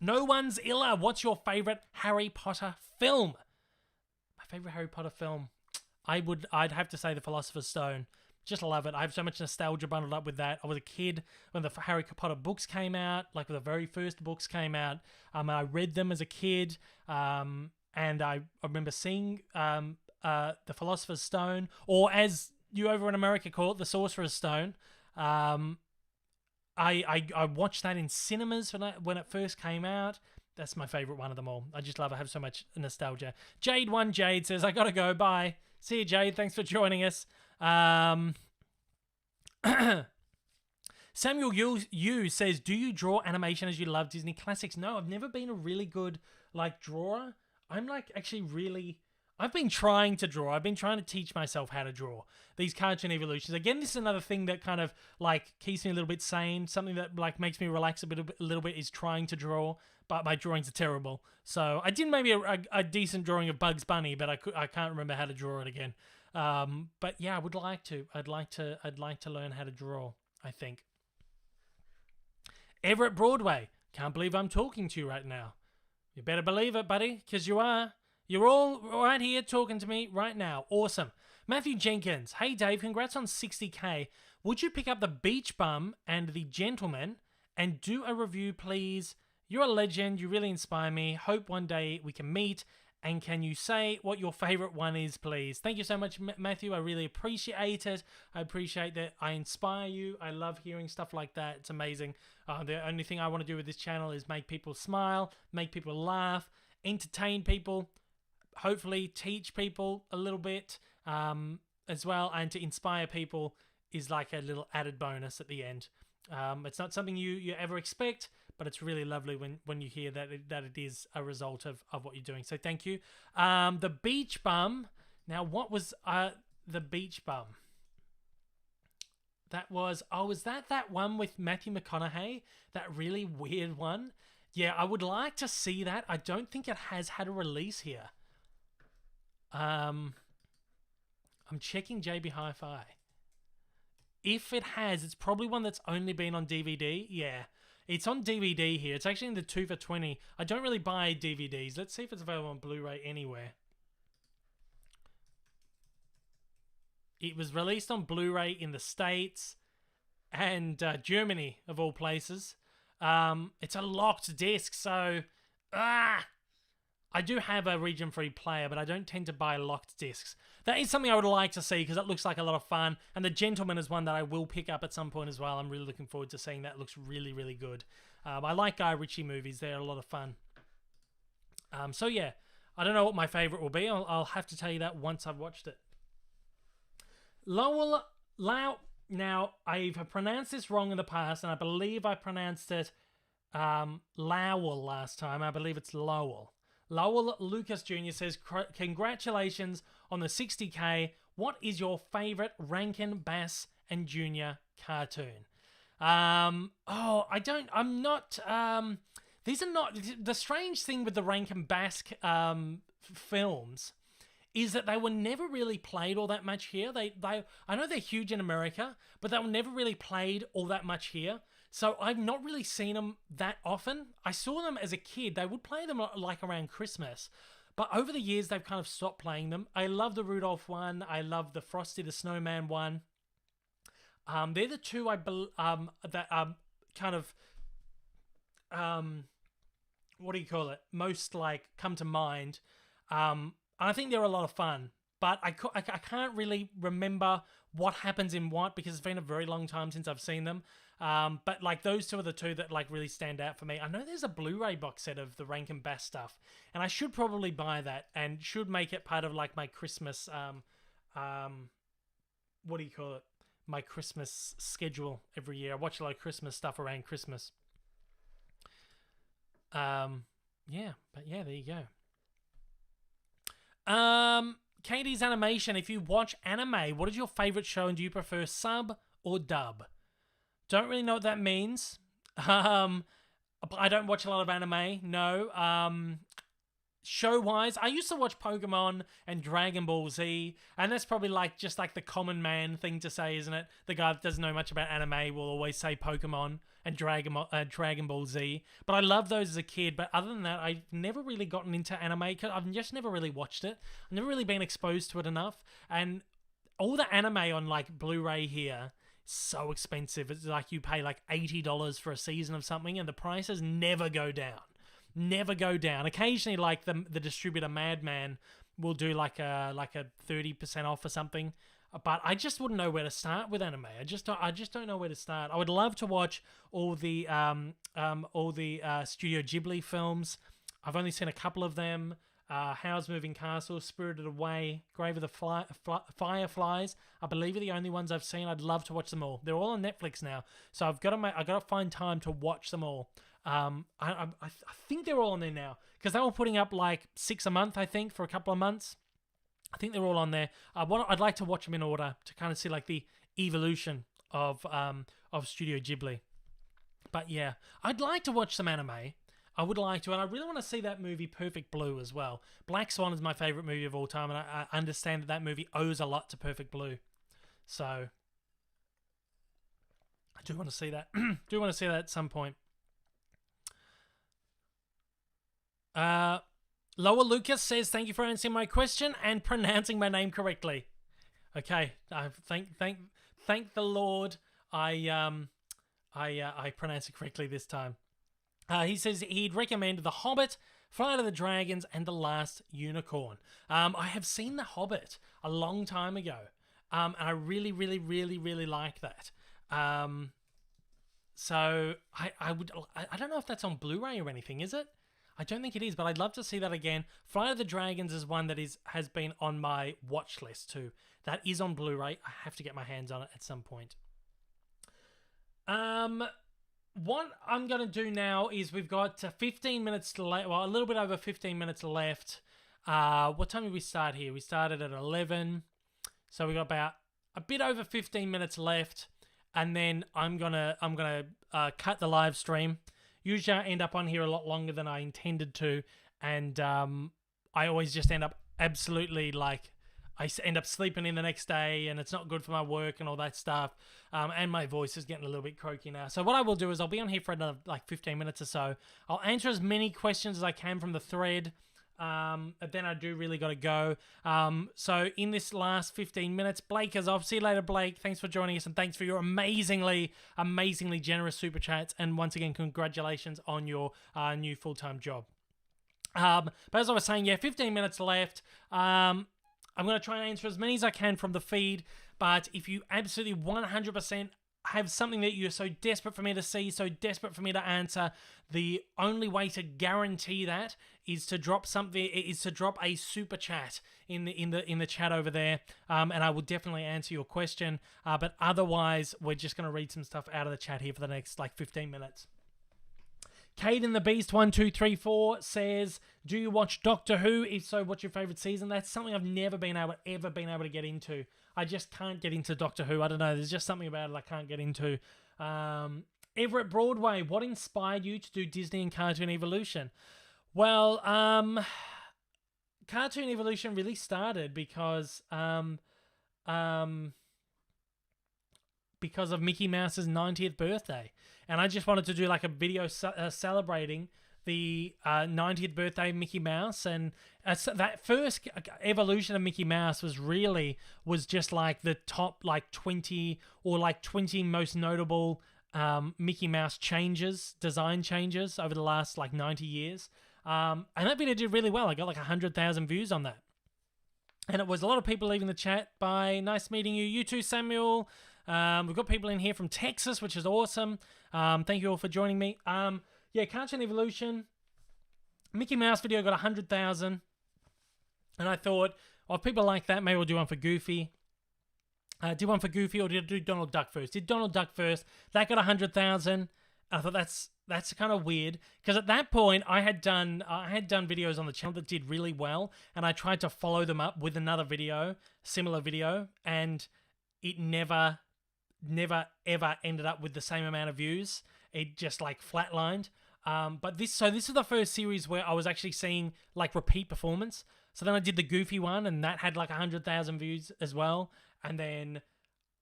No One's Illa. What's your favorite Harry Potter film? My favorite Harry Potter film, I'd have to say The Philosopher's Stone. Just love it. I have so much nostalgia bundled up with that. I was a kid when the Harry Potter books came out, like the very first books came out. I read them as a kid, and I remember seeing The Philosopher's Stone, or as you over in America call it, The Sorcerer's Stone. I watched that in cinemas when it first came out. That's my favorite one of them all. I just love it. I have so much nostalgia. Jade says, I gotta go. Bye. See you, Jade. Thanks for joining us. Samuel Yu says, do you draw animation as you love Disney classics? No, I've never been a really good drawer. I'm I've been trying to draw. I've been trying to teach myself how to draw these cartoon evolutions. Again, this is another thing that kind of keeps me a little bit sane. Something that makes me relax a little bit is trying to draw, but my drawings are terrible. So I did maybe a decent drawing of Bugs Bunny, but I can't remember how to draw it again. But yeah, I would like to. I'd like to learn how to draw, I think. Everett Broadway. Can't believe I'm talking to you right now. You better believe it, buddy, because you are. You're all right here talking to me right now. Awesome. Matthew Jenkins. Hey, Dave, congrats on 60K. Would you pick up The Beach Bum and The Gentleman and do a review, please? You're a legend. You really inspire me. Hope one day we can meet. And can you say what your favorite one is, please? Thank you so much, Matthew. I really appreciate it. I appreciate that I inspire you. I love hearing stuff like that. It's amazing. The only thing I want to do with this channel is make people smile, make people laugh, entertain people, hopefully teach people a little bit as well, and to inspire people is like a little added bonus at the end. It's not something you ever expect, but it's really lovely when you hear that it is a result of what you're doing. So thank you. The Beach Bum. Now, what was The Beach Bum? That was that one with Matthew McConaughey? That really weird one? Yeah, I would like to see that. I don't think it has had a release here. I'm checking JB Hi-Fi. if it has, it's probably one that's only been on DVD. Yeah, it's on DVD here. It's actually in the 2 for $20. I don't really buy DVDs. Let's see if it's available on Blu-ray anywhere. It was released on Blu-ray in the States and Germany, of all places. It's a locked disc, so I do have a region-free player, but I don't tend to buy locked discs. That is something I would like to see because it looks like a lot of fun. And The Gentleman is one that I will pick up at some point as well. I'm really looking forward to seeing that. It looks really, really good. I like Guy Ritchie movies. They're a lot of fun. So yeah, I don't know what my favorite will be. I'll have to tell you that once I've watched it. Now, I've pronounced this wrong in the past, and I believe I pronounced it Lowell last time. I believe it's Lowell. Lowell Lucas Jr. says, congratulations on the 60K. What is your favorite Rankin, Bass, and Jr. cartoon? These are not, the strange thing with the Rankin Bass films is that they were never really played all that much here. I know they're huge in America, but they were never really played all that much here. So I've not really seen them that often. I saw them as a kid. They would play them like around Christmas. But over the years, they've kind of stopped playing them. I love the Rudolph one. I love the Frosty the Snowman one. They're the two that kind of, what do you call it? Most like come to mind. I think they're a lot of fun. But I can't really remember what happens in what because it's been a very long time since I've seen them. But like those two are the two that like really stand out for me. I know there's a Blu-ray box set of the Rankin Bass stuff, and I should probably buy that and should make it part of like my Christmas what do you call it? My Christmas schedule every year. I watch a lot of Christmas stuff around Christmas. Yeah, but yeah, there you go. Katie's Animation. If you watch anime, what is your favorite show and do you prefer sub or dub? Don't really know what that means. I don't watch a lot of anime, no. Show-wise, I used to watch Pokemon and Dragon Ball Z, and that's probably like just like the common man thing to say, isn't it? The guy that doesn't know much about anime will always say Pokemon and Dragon Ball Z. But I loved those as a kid, but other than that, I've never really gotten into anime because I've just never really watched it. I've never really been exposed to it enough, and all the anime on like Blu-ray here, so expensive. It's like you pay like $80 for a season of something and the prices never go down. Never go down. Occasionally like the distributor Madman will do like a 30% off or something. But I just wouldn't know where to start with anime. I just don't know where to start. I would love to watch all the Studio Ghibli films. I've only seen a couple of them. Howl's Moving Castle, Spirited Away, Grave of the Fireflies, I believe are the only ones I've seen. I'd love to watch them all. They're all on Netflix now, so I've got to find time to watch them all. I think they're all on there now because they were putting up like 6 a month. I think for a couple of months. I think they're all on there. I'd like to watch them in order to kind of see like the evolution of Studio Ghibli. But yeah, I'd like to watch some anime. I would like to, and I really want to see that movie Perfect Blue as well. Black Swan is my favorite movie of all time, and I understand that movie owes a lot to Perfect Blue. So I do want to see that. Do want to see that at some point. Lower Lucas says, "Thank you for answering my question and pronouncing my name correctly." Okay, thank the Lord. I pronounced it correctly this time. He says he'd recommend The Hobbit, Flight of the Dragons, and The Last Unicorn. I have seen The Hobbit a long time ago, and I really, really, really, really like that. So I don't know if that's on Blu-ray or anything, is it? I don't think it is, but I'd love to see that again. Flight of the Dragons is one that has been on my watch list too. That is on Blu-ray. I have to get my hands on it at some point. What I'm going to do now is we've got 15 minutes to well, a little bit over 15 minutes left. What time did we start here? We started at 11. So we got about a bit over 15 minutes left. And then I'm gonna cut the live stream. Usually I end up on here a lot longer than I intended to. And I always just end up absolutely like end up sleeping in the next day, and it's not good for my work and all that stuff. And my voice is getting a little bit croaky now. So what I will do is I'll be on here for another like 15 minutes or so. I'll answer as many questions as I can from the thread. But then I do really got to go. So in this last 15 minutes, Blake is off. See you later, Blake. Thanks for joining us, and thanks for your amazingly generous super chats. And once again, congratulations on your new full-time job. But as I was saying, 15 minutes left. I'm going to try and answer as many as I can from the feed. But if you absolutely 100% have something that you're so desperate for me to see, so desperate for me to answer, the only way to guarantee that is to drop a super chat in the chat over there, and I will definitely answer your question. But otherwise, we're just going to read some stuff out of the chat here for the next like 15 minutes. Kate and the Beast 1234 says, "Do you watch Doctor Who? If so, what's your favorite season?" That's something I've never been able to get into. I just can't get into Doctor Who. I don't know. There's just something about it I can't get into. Everett Broadway, what inspired you to do Disney and Cartoon Evolution? Well, Cartoon Evolution really started because of Mickey Mouse's 90th birthday. And I just wanted to do like a video celebrating the 90th birthday of Mickey Mouse. And that first evolution of Mickey Mouse was just like the top like 20 or like 20 most notable Mickey Mouse design changes over the last like 90 years. And that video did really well. I got like 100,000 views on that. And it was a lot of people leaving the chat by nice meeting you. You too, Samuel. We've got people in here from Texas, which is awesome. Thank you all for joining me. Cartoon Evolution. Mickey Mouse video got 100,000. And I thought, if people like that, maybe we'll do one for Goofy. Did one for Goofy, or did I do Donald Duck first? Did Donald Duck first. That got 100,000. I thought that's kind of weird, because at that point I had done videos on the channel that did really well, and I tried to follow them up with another similar video, and it never ever ended up with the same amount of views. It just like flatlined. But this is the first series where I was actually seeing like repeat performance. So then I did the Goofy one, and that had like 100,000 views as well. And then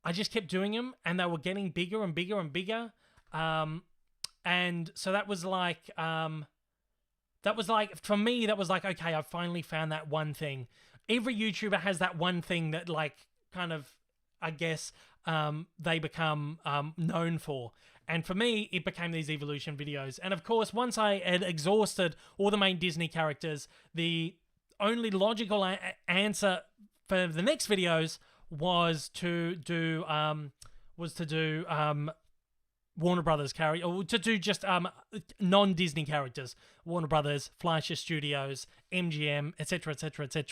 I just kept doing them, and they were getting bigger and bigger and bigger. And so that was like, for me, that was like, okay, I finally found that one thing. Every YouTuber has that one thing that like kind of, I guess, they become known for. And for me, it became these evolution videos. And of course, once I had exhausted all the main Disney characters, the only logical answer for the next videos was to do Warner Brothers character, or to do just non-Disney characters. Warner Brothers, Fleischer Studios, MGM, etc.,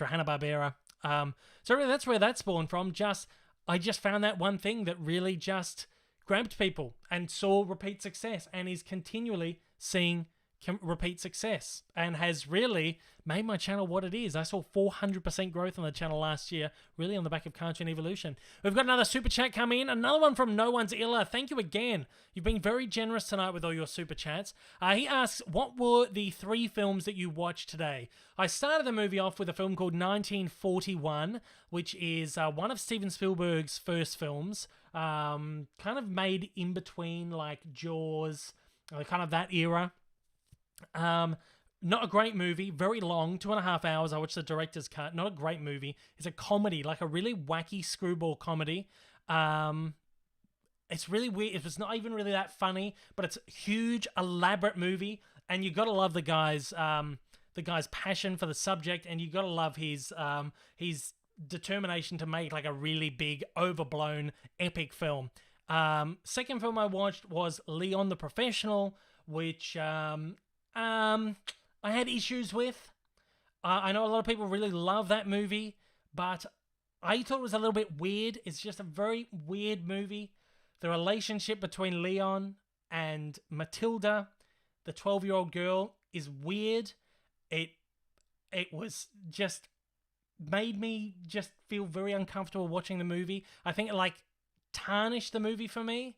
Hanna-Barbera. So really, that's where that spawned from. I just found that one thing that really just grabbed people and saw repeat success, and is continually seeing repeat success, and has really made my channel what it is. I saw 400% growth on the channel last year, really on the back of Cartoon Evolution. We've got another super chat coming in, another one from No One's Illa. Thank you again. You've been very generous tonight with all your super chats. He asks, what were the 3 films that you watched today? I started the movie off with a film called 1941, which is one of Steven Spielberg's first films, kind of made in between like Jaws, kind of that era. Not a great movie, very long, 2.5 hours. I watched the director's cut. Not a great movie. It's a comedy, like a really wacky screwball comedy. It's really weird. It's not even really that funny, but it's a huge, elaborate movie, and you gotta love the guy's passion for the subject, and you gotta love his determination to make like a really big, overblown, epic film. Second film I watched was Leon the Professional, which I had issues with. I know a lot of people really love that movie, but I thought it was a little bit weird. It's just a very weird movie. The relationship between Leon and Matilda, the 12-year-old girl, is weird. It was just made me just feel very uncomfortable watching the movie. I think it like tarnished the movie for me.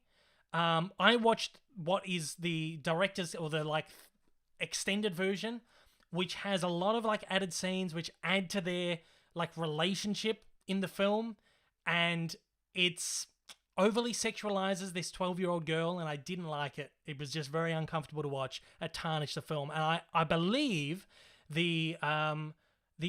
I watched what is the director's, or the like extended version, which has a lot of like added scenes which add to their like relationship in the film, and it's overly sexualizes this 12-year-old girl, and I didn't like it. It was just very uncomfortable to watch. It tarnished the film, and I believe the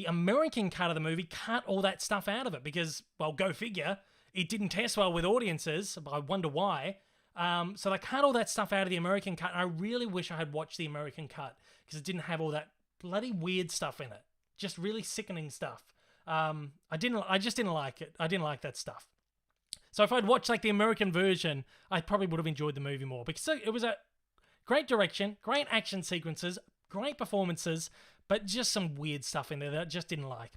American cut of the movie cut all that stuff out of it because, well, go figure, it didn't test well with audiences. I wonder why. So they cut all that stuff out of the American cut, and I really wish I had watched the American cut because it didn't have all that bloody weird stuff in it. Just really sickening stuff. I just didn't like it. I didn't like that stuff. So if I'd watched like the American version, I probably would have enjoyed the movie more because it was a great direction, great action sequences, great performances, but just some weird stuff in there that I just didn't like.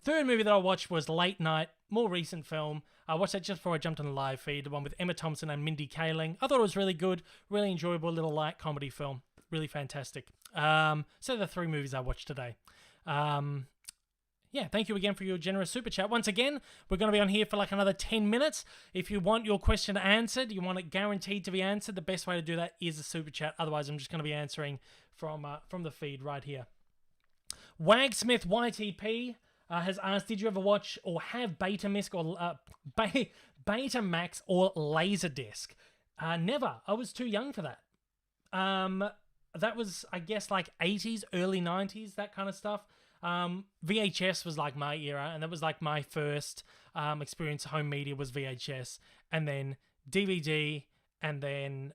Third movie that I watched was Late Night, more recent film. I watched that just before I jumped on the live feed, the one with Emma Thompson and Mindy Kaling. I thought it was really good, really enjoyable little light comedy film. Really fantastic. So the 3 movies I watched today. Yeah, thank you again for your generous super chat. Once again, we're going to be on here for like another 10 minutes. If you want your question answered, you want it guaranteed to be answered, the best way to do that is a super chat. Otherwise, I'm just going to be answering from the feed right here. Wagsmith YTP has asked, did you ever watch or have Betamax or Laserdisc? Never. I was too young for that. That was, I guess, like 80s, early 90s, that kind of stuff. VHS was like my era, and that was like my first experience. Home media was VHS, and then DVD, and then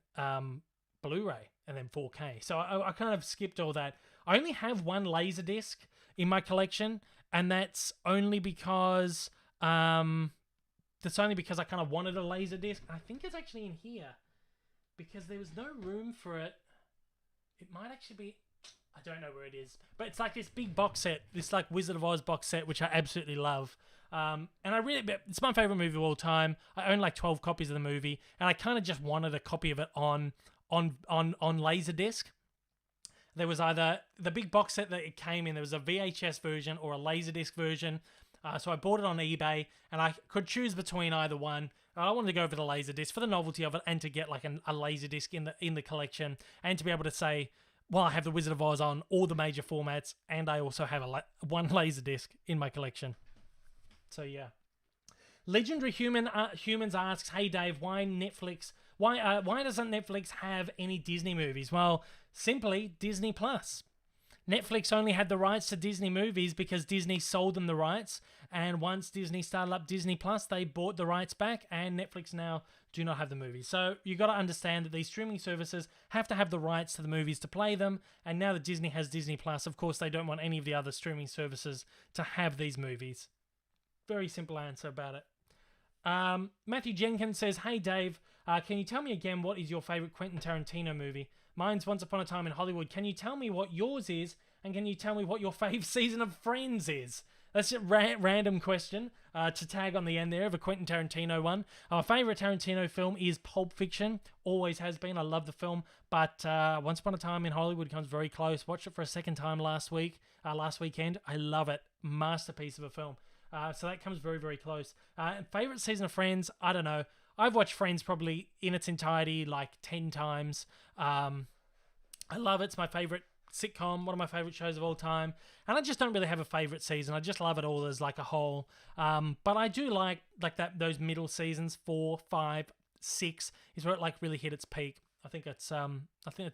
Blu-ray, and then 4K. So I kind of skipped all that. I only have one Laserdisc in my collection, and that's only because I kind of wanted a Laserdisc. I think it's actually in here because there was no room for it. It might actually be. I don't know where it is, but it's like this big box set, this like Wizard of Oz box set, which I absolutely love. And it's my favorite movie of all time. I own like 12 copies of the movie, and I kind of just wanted a copy of it on Laserdisc. There was either the big box set that it came in, there was a VHS version or a Laserdisc version. So I bought it on eBay, and I could choose between either one. I wanted to go for the Laserdisc for the novelty of it, and to get like a Laserdisc in the collection, and to be able to say, well, I have the Wizard of Oz on all the major formats, and I also have one Laserdisc in my collection. So yeah. Legendary Humans asks, hey Dave, why doesn't Netflix have any Disney movies? Well, simply Disney Plus. Netflix only had the rights to Disney movies because Disney sold them the rights, and once Disney started up Disney Plus, they bought the rights back, and Netflix now do not have the movies. So you got to understand that these streaming services have to have the rights to the movies to play them, and now that Disney has Disney Plus, of course they don't want any of the other streaming services to have these movies. Very simple answer about it. Matthew Jenkins says, hey Dave, can you tell me again what is your favorite Quentin Tarantino movie? Mine's Once Upon a Time in Hollywood. Can you tell me what yours is? And can you tell me what your fave season of Friends is? That's a random question to tag on the end there of a Quentin Tarantino one. Our favourite Tarantino film is Pulp Fiction. Always has been. I love the film. But Once Upon a Time in Hollywood comes very close. Watched it for a second time last weekend. I love it. Masterpiece of a film. So that comes very, very close. Favourite season of Friends? I don't know. I've watched Friends probably in its entirety like 10 times. I love it. It's my favourite sitcom, one of my favourite shows of all time. And I just don't really have a favourite season. I just love it all as like a whole. But I do like those middle seasons, 4, 5, 6 is where it like really hit its peak. I think it's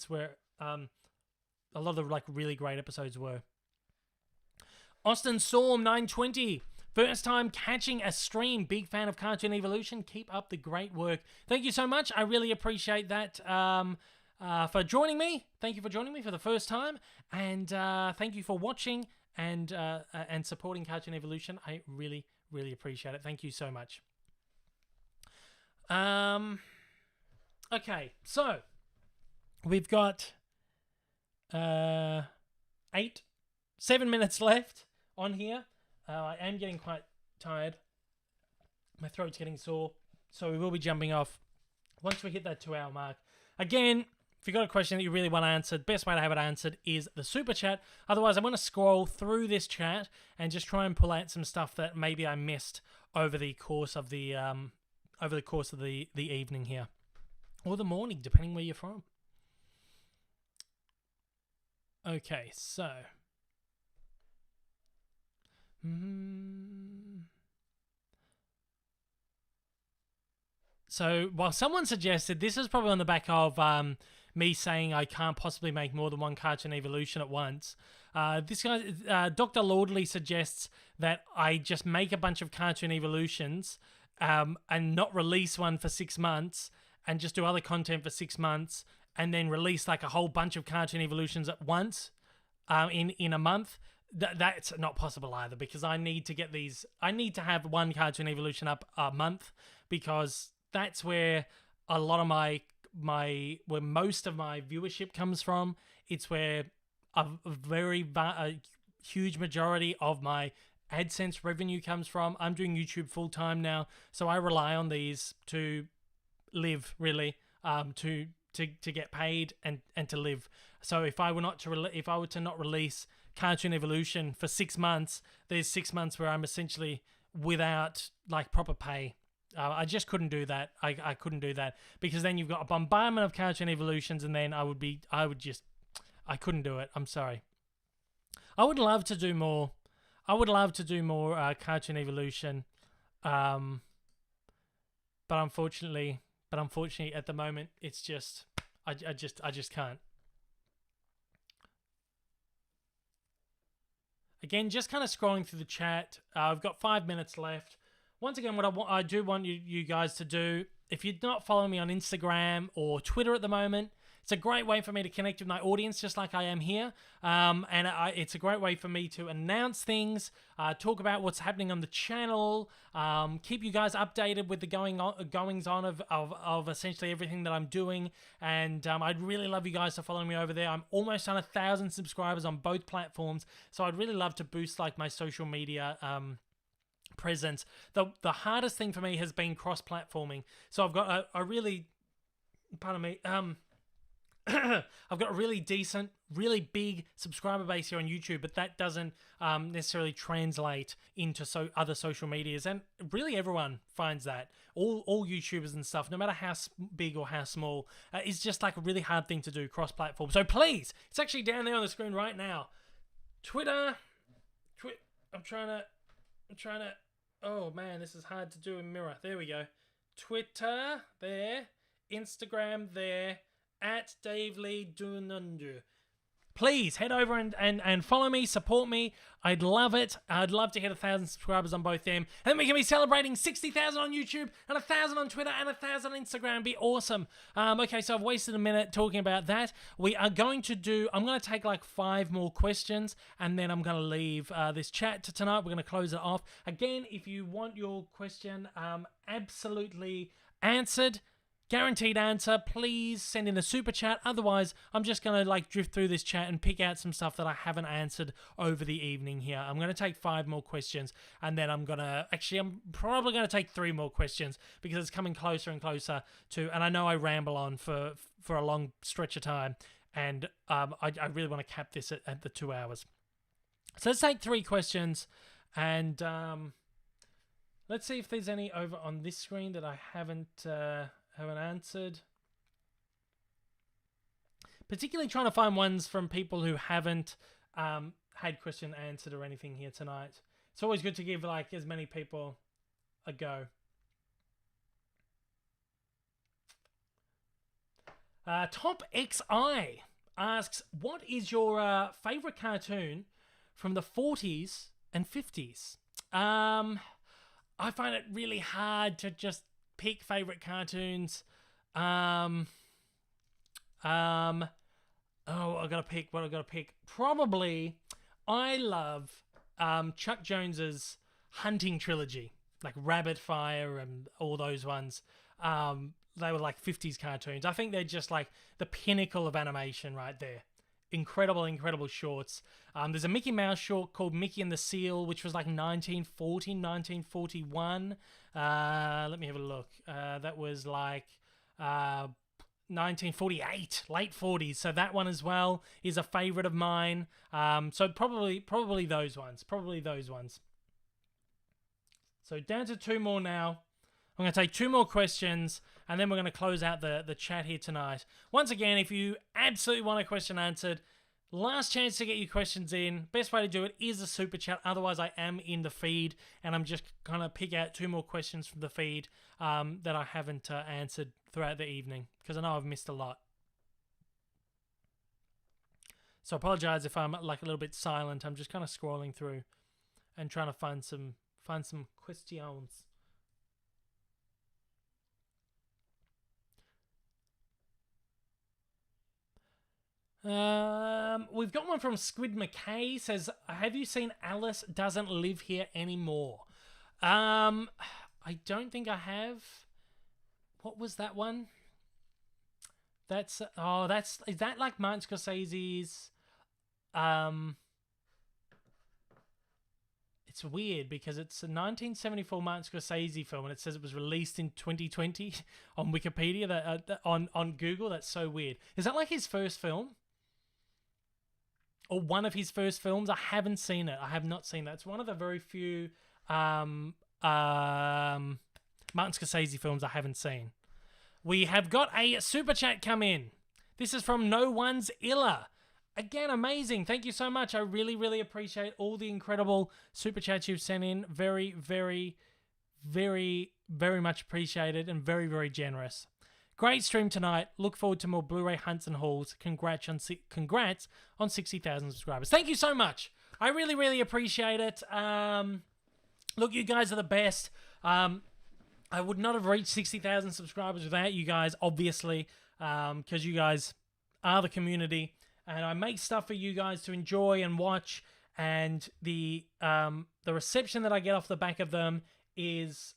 where a lot of the like really great episodes were. Austin Storm 920. First time catching a stream. Big fan of Cartoon Evolution. Keep up the great work. Thank you so much. I really appreciate that for joining me. Thank you for joining me for the first time. And thank you for watching and supporting Cartoon Evolution. I really, really appreciate it. Thank you so much. Okay, so we've got 7 minutes left on here. I am getting quite tired. My throat's getting sore. So we will be jumping off once we hit that 2-hour mark. Again, if you've got a question that you really want answered, best way to have it answered is the super chat. Otherwise, I'm going to scroll through this chat and just try and pull out some stuff that maybe I missed over the course of the evening here, or the morning, depending where you're from. Okay, so So while someone suggested, this is probably on the back of me saying I can't possibly make more than one Cartoon Evolution at once. This guy, Dr. Lordley, suggests that I just make a bunch of Cartoon Evolutions and not release one for 6 months and just do other content for 6 months and then release like a whole bunch of Cartoon Evolutions at once in a month. That's not possible either, because I need to get these. I need to have one Cartoon Evolution up a month, because that's where a lot of where most of my viewership comes from. It's where a huge majority of my AdSense revenue comes from. I'm doing YouTube full time now, so I rely on these to live, really, to get paid and to live. So if I were to not release Cartoon Evolution for 6 months, there's 6 months where I'm essentially without like proper pay. I just couldn't do that. I couldn't do that, because then you've got a bombardment of Cartoon Evolutions, and then I couldn't do it. I'm sorry. I would love to do more. Cartoon Evolution, but unfortunately, at the moment, it's just I just can't. Again, just kind of scrolling through the chat. I've got 5 minutes left. Once again, what I do want you guys to do, if you're not following me on Instagram or Twitter at the moment, it's a great way for me to connect with my audience, just like I am here. It's a great way for me to announce things, talk about what's happening on the channel, keep you guys updated with the goings on of essentially everything that I'm doing. And I'd really love you guys to follow me over there. I'm almost on 1,000 subscribers on both platforms, so I'd really love to boost like my social media presence. The hardest thing for me has been cross-platforming. So I've got a really, pardon me, I've got a really decent, really big subscriber base here on YouTube, but that doesn't necessarily translate into other social medias. And really everyone finds that. All YouTubers and stuff, no matter how big or how small, is just like a really hard thing to do cross-platform. So please, it's actually down there on the screen right now. Twitter, I'm trying to, oh man, this is hard to do in mirror. There we go. Twitter, there. Instagram, there. At Dave Lee Dunundu. Please head over and follow me, support me. I'd love it. I'd love to hit 1,000 subscribers on both them. And then we can be celebrating 60,000 on YouTube and 1,000 on Twitter and 1,000 on Instagram. It'd be awesome. Okay, so I've wasted a minute talking about that. I'm going to take like 5 more questions, and then I'm going to leave this chat to tonight. We're going to close it off. Again, if you want your question absolutely answered, guaranteed answer, please send in a super chat. Otherwise, I'm just going to like drift through this chat and pick out some stuff that I haven't answered over the evening here. I'm going to take 5 more questions, and then I'm probably going to take 3 more questions, because it's coming closer and closer to, and I know I ramble on for a long stretch of time, and I really want to cap this at the 2 hours. So let's take 3 questions, and let's see if there's any over on this screen that I haven't answered. Particularly trying to find ones from people who haven't had question answered or anything here tonight. It's always good to give like as many people a go. Top XI asks, what is your favorite cartoon from the 40s and 50s? I find it really hard to just pick favorite cartoons. Oh, I gotta pick. What I gotta pick? Probably, I love Chuck Jones's hunting trilogy, like Rabbit Fire and all those ones. They were like 50s cartoons. I think they're just like the pinnacle of animation right there. Incredible shorts. There's a Mickey Mouse short called Mickey and the Seal, which was like 1940, 1941. Let me have a look. That was like 1948, late 40s. So that one as well is a favorite of mine. So probably those ones. So down to 2 more now. I'm going to take 2 more questions, and then we're going to close out the chat here tonight. Once again, if you absolutely want a question answered, Last chance to get your questions in. Best way to do it is a super chat. Otherwise, I am in the feed, and I'm just going to pick out 2 more questions from the feed that I haven't answered throughout the evening, because I know I've missed a lot. So I apologize if I'm like a little bit silent. I'm just kind of scrolling through and trying to find some questions. We've got one from Squid McKay. Says, have you seen Alice Doesn't Live Here Anymore? I don't think I have. What was that one? Is that like Martin Scorsese's? It's weird because it's a 1974 Martin Scorsese film, and it says it was released in 2020 on Wikipedia. On Google, that's so weird. Is that like his first film? Or one of his first films? I haven't seen it. I have not seen that. It's one of the very few Martin Scorsese films I haven't seen. We have got a super chat come in. This is from No One's Illa. Again, amazing. Thank you so much. I really, really appreciate all the incredible super chats you've sent in. Very, very, very, very much appreciated and very, very generous. Great stream tonight. Look forward to more Blu-ray hunts and hauls. Congrats on 60,000 subscribers. Thank you so much. I really, really appreciate it. Look, you guys are the best. I would not have reached 60,000 subscribers without you guys, obviously, because you guys are the community. And I make stuff for you guys to enjoy and watch. And the reception that I get off the back of them is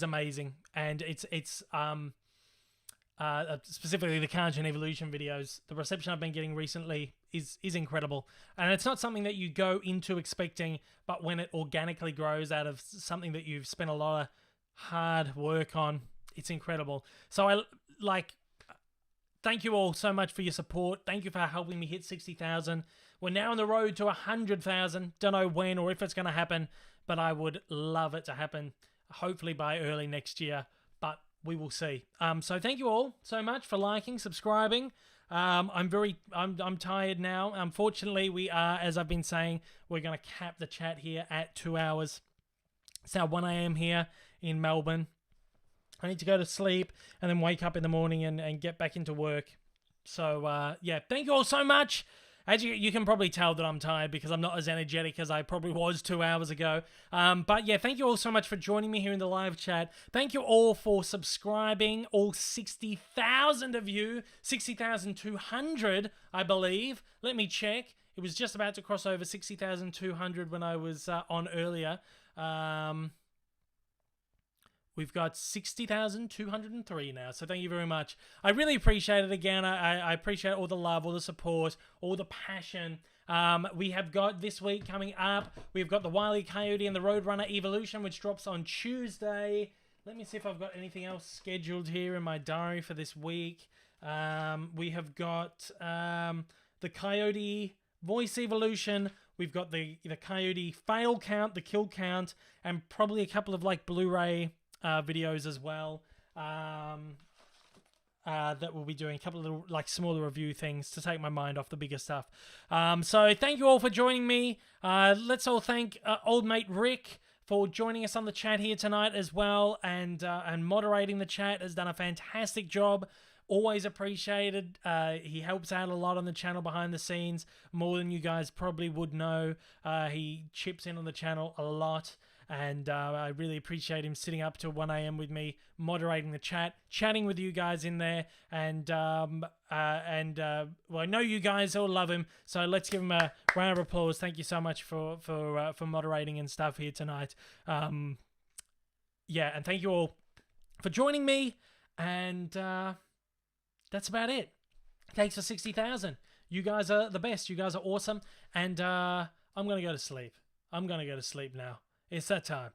amazing, and it's specifically the Cartoon Evolution videos. The reception I've been getting recently is incredible, and it's not something that you go into expecting, but when it organically grows out of something that you've spent a lot of hard work on, it's incredible. So thank you all so much for your support. Thank you for helping me hit 60,000. We're now on the road to 100,000. Don't know when or if it's going to happen, but I would love it to happen, hopefully by early next year, but we will see. So thank you all so much for liking, subscribing. I'm tired now. Unfortunately, we are, as I've been saying, we're going to cap the chat here at 2 hours. It's now 1 a.m. here in Melbourne. I need to go to sleep and then wake up in the morning and get back into work. So, yeah, thank you all so much. As you can probably tell that I'm tired because I'm not as energetic as I probably was 2 hours ago. But yeah, thank you all so much for joining me here in the live chat. Thank you all for subscribing, all 60,000 of you, 60,200, I believe. Let me check. It was just about to cross over 60,200 when I was on earlier. We've got 60,203 now, so thank you very much. I really appreciate it again. I appreciate all the love, all the support, all the passion. We have got this week coming up, we've got the Wile E. Coyote and the Roadrunner Evolution, which drops on Tuesday. Let me see if I've got anything else scheduled here in my diary for this week. We have got the Coyote Voice Evolution. We've got the Coyote Fail Count, the Kill Count, and probably a couple of like Blu-ray videos as well that we'll be doing, a couple of little like smaller review things to take my mind off the bigger stuff. So thank you all for joining me. Let's all thank old mate Rick for joining us on the chat here tonight as well, and moderating the chat. Has done a fantastic job. Always appreciated. He helps out a lot on the channel behind the scenes, more than you guys probably would know. He chips in on the channel a lot. And I really appreciate him sitting up till 1 a.m. with me, moderating the chat, chatting with you guys in there. And well, I know you guys all love him, so let's give him a round of applause. Thank you so much for moderating and stuff here tonight. Yeah, and thank you all for joining me. And that's about it. Thanks for 60,000. You guys are the best. You guys are awesome. And I'm going to go to sleep. I'm going to go to sleep now. It's that time.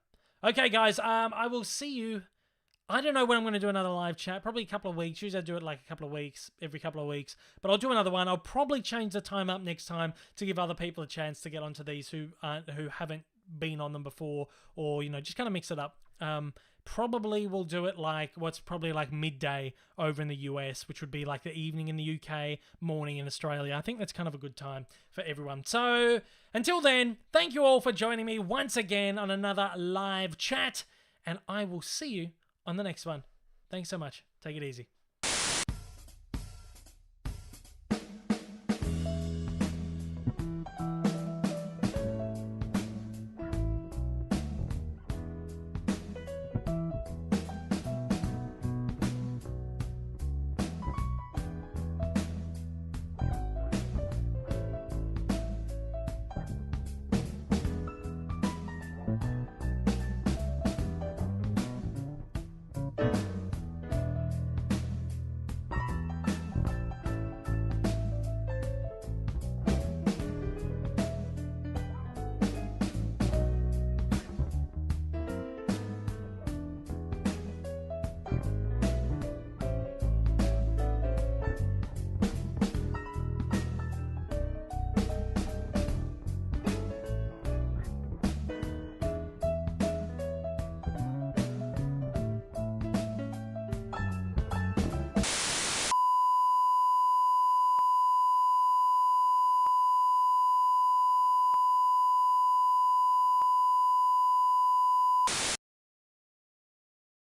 Okay, guys, I will see you. I don't know when I'm going to do another live chat. Probably a couple of weeks. Usually I do it like a couple of weeks, every couple of weeks. But I'll do another one. I'll probably change the time up next time to give other people a chance to get onto these who haven't been on them before, or, you know, just kind of mix it up Probably we'll do it like what's probably like midday over in the US, which would be like the evening in the UK, morning in Australia. I think that's kind of a good time for everyone. So until then, thank you all for joining me once again on another live chat, and I will see you on the next one. Thanks so much. Take it easy.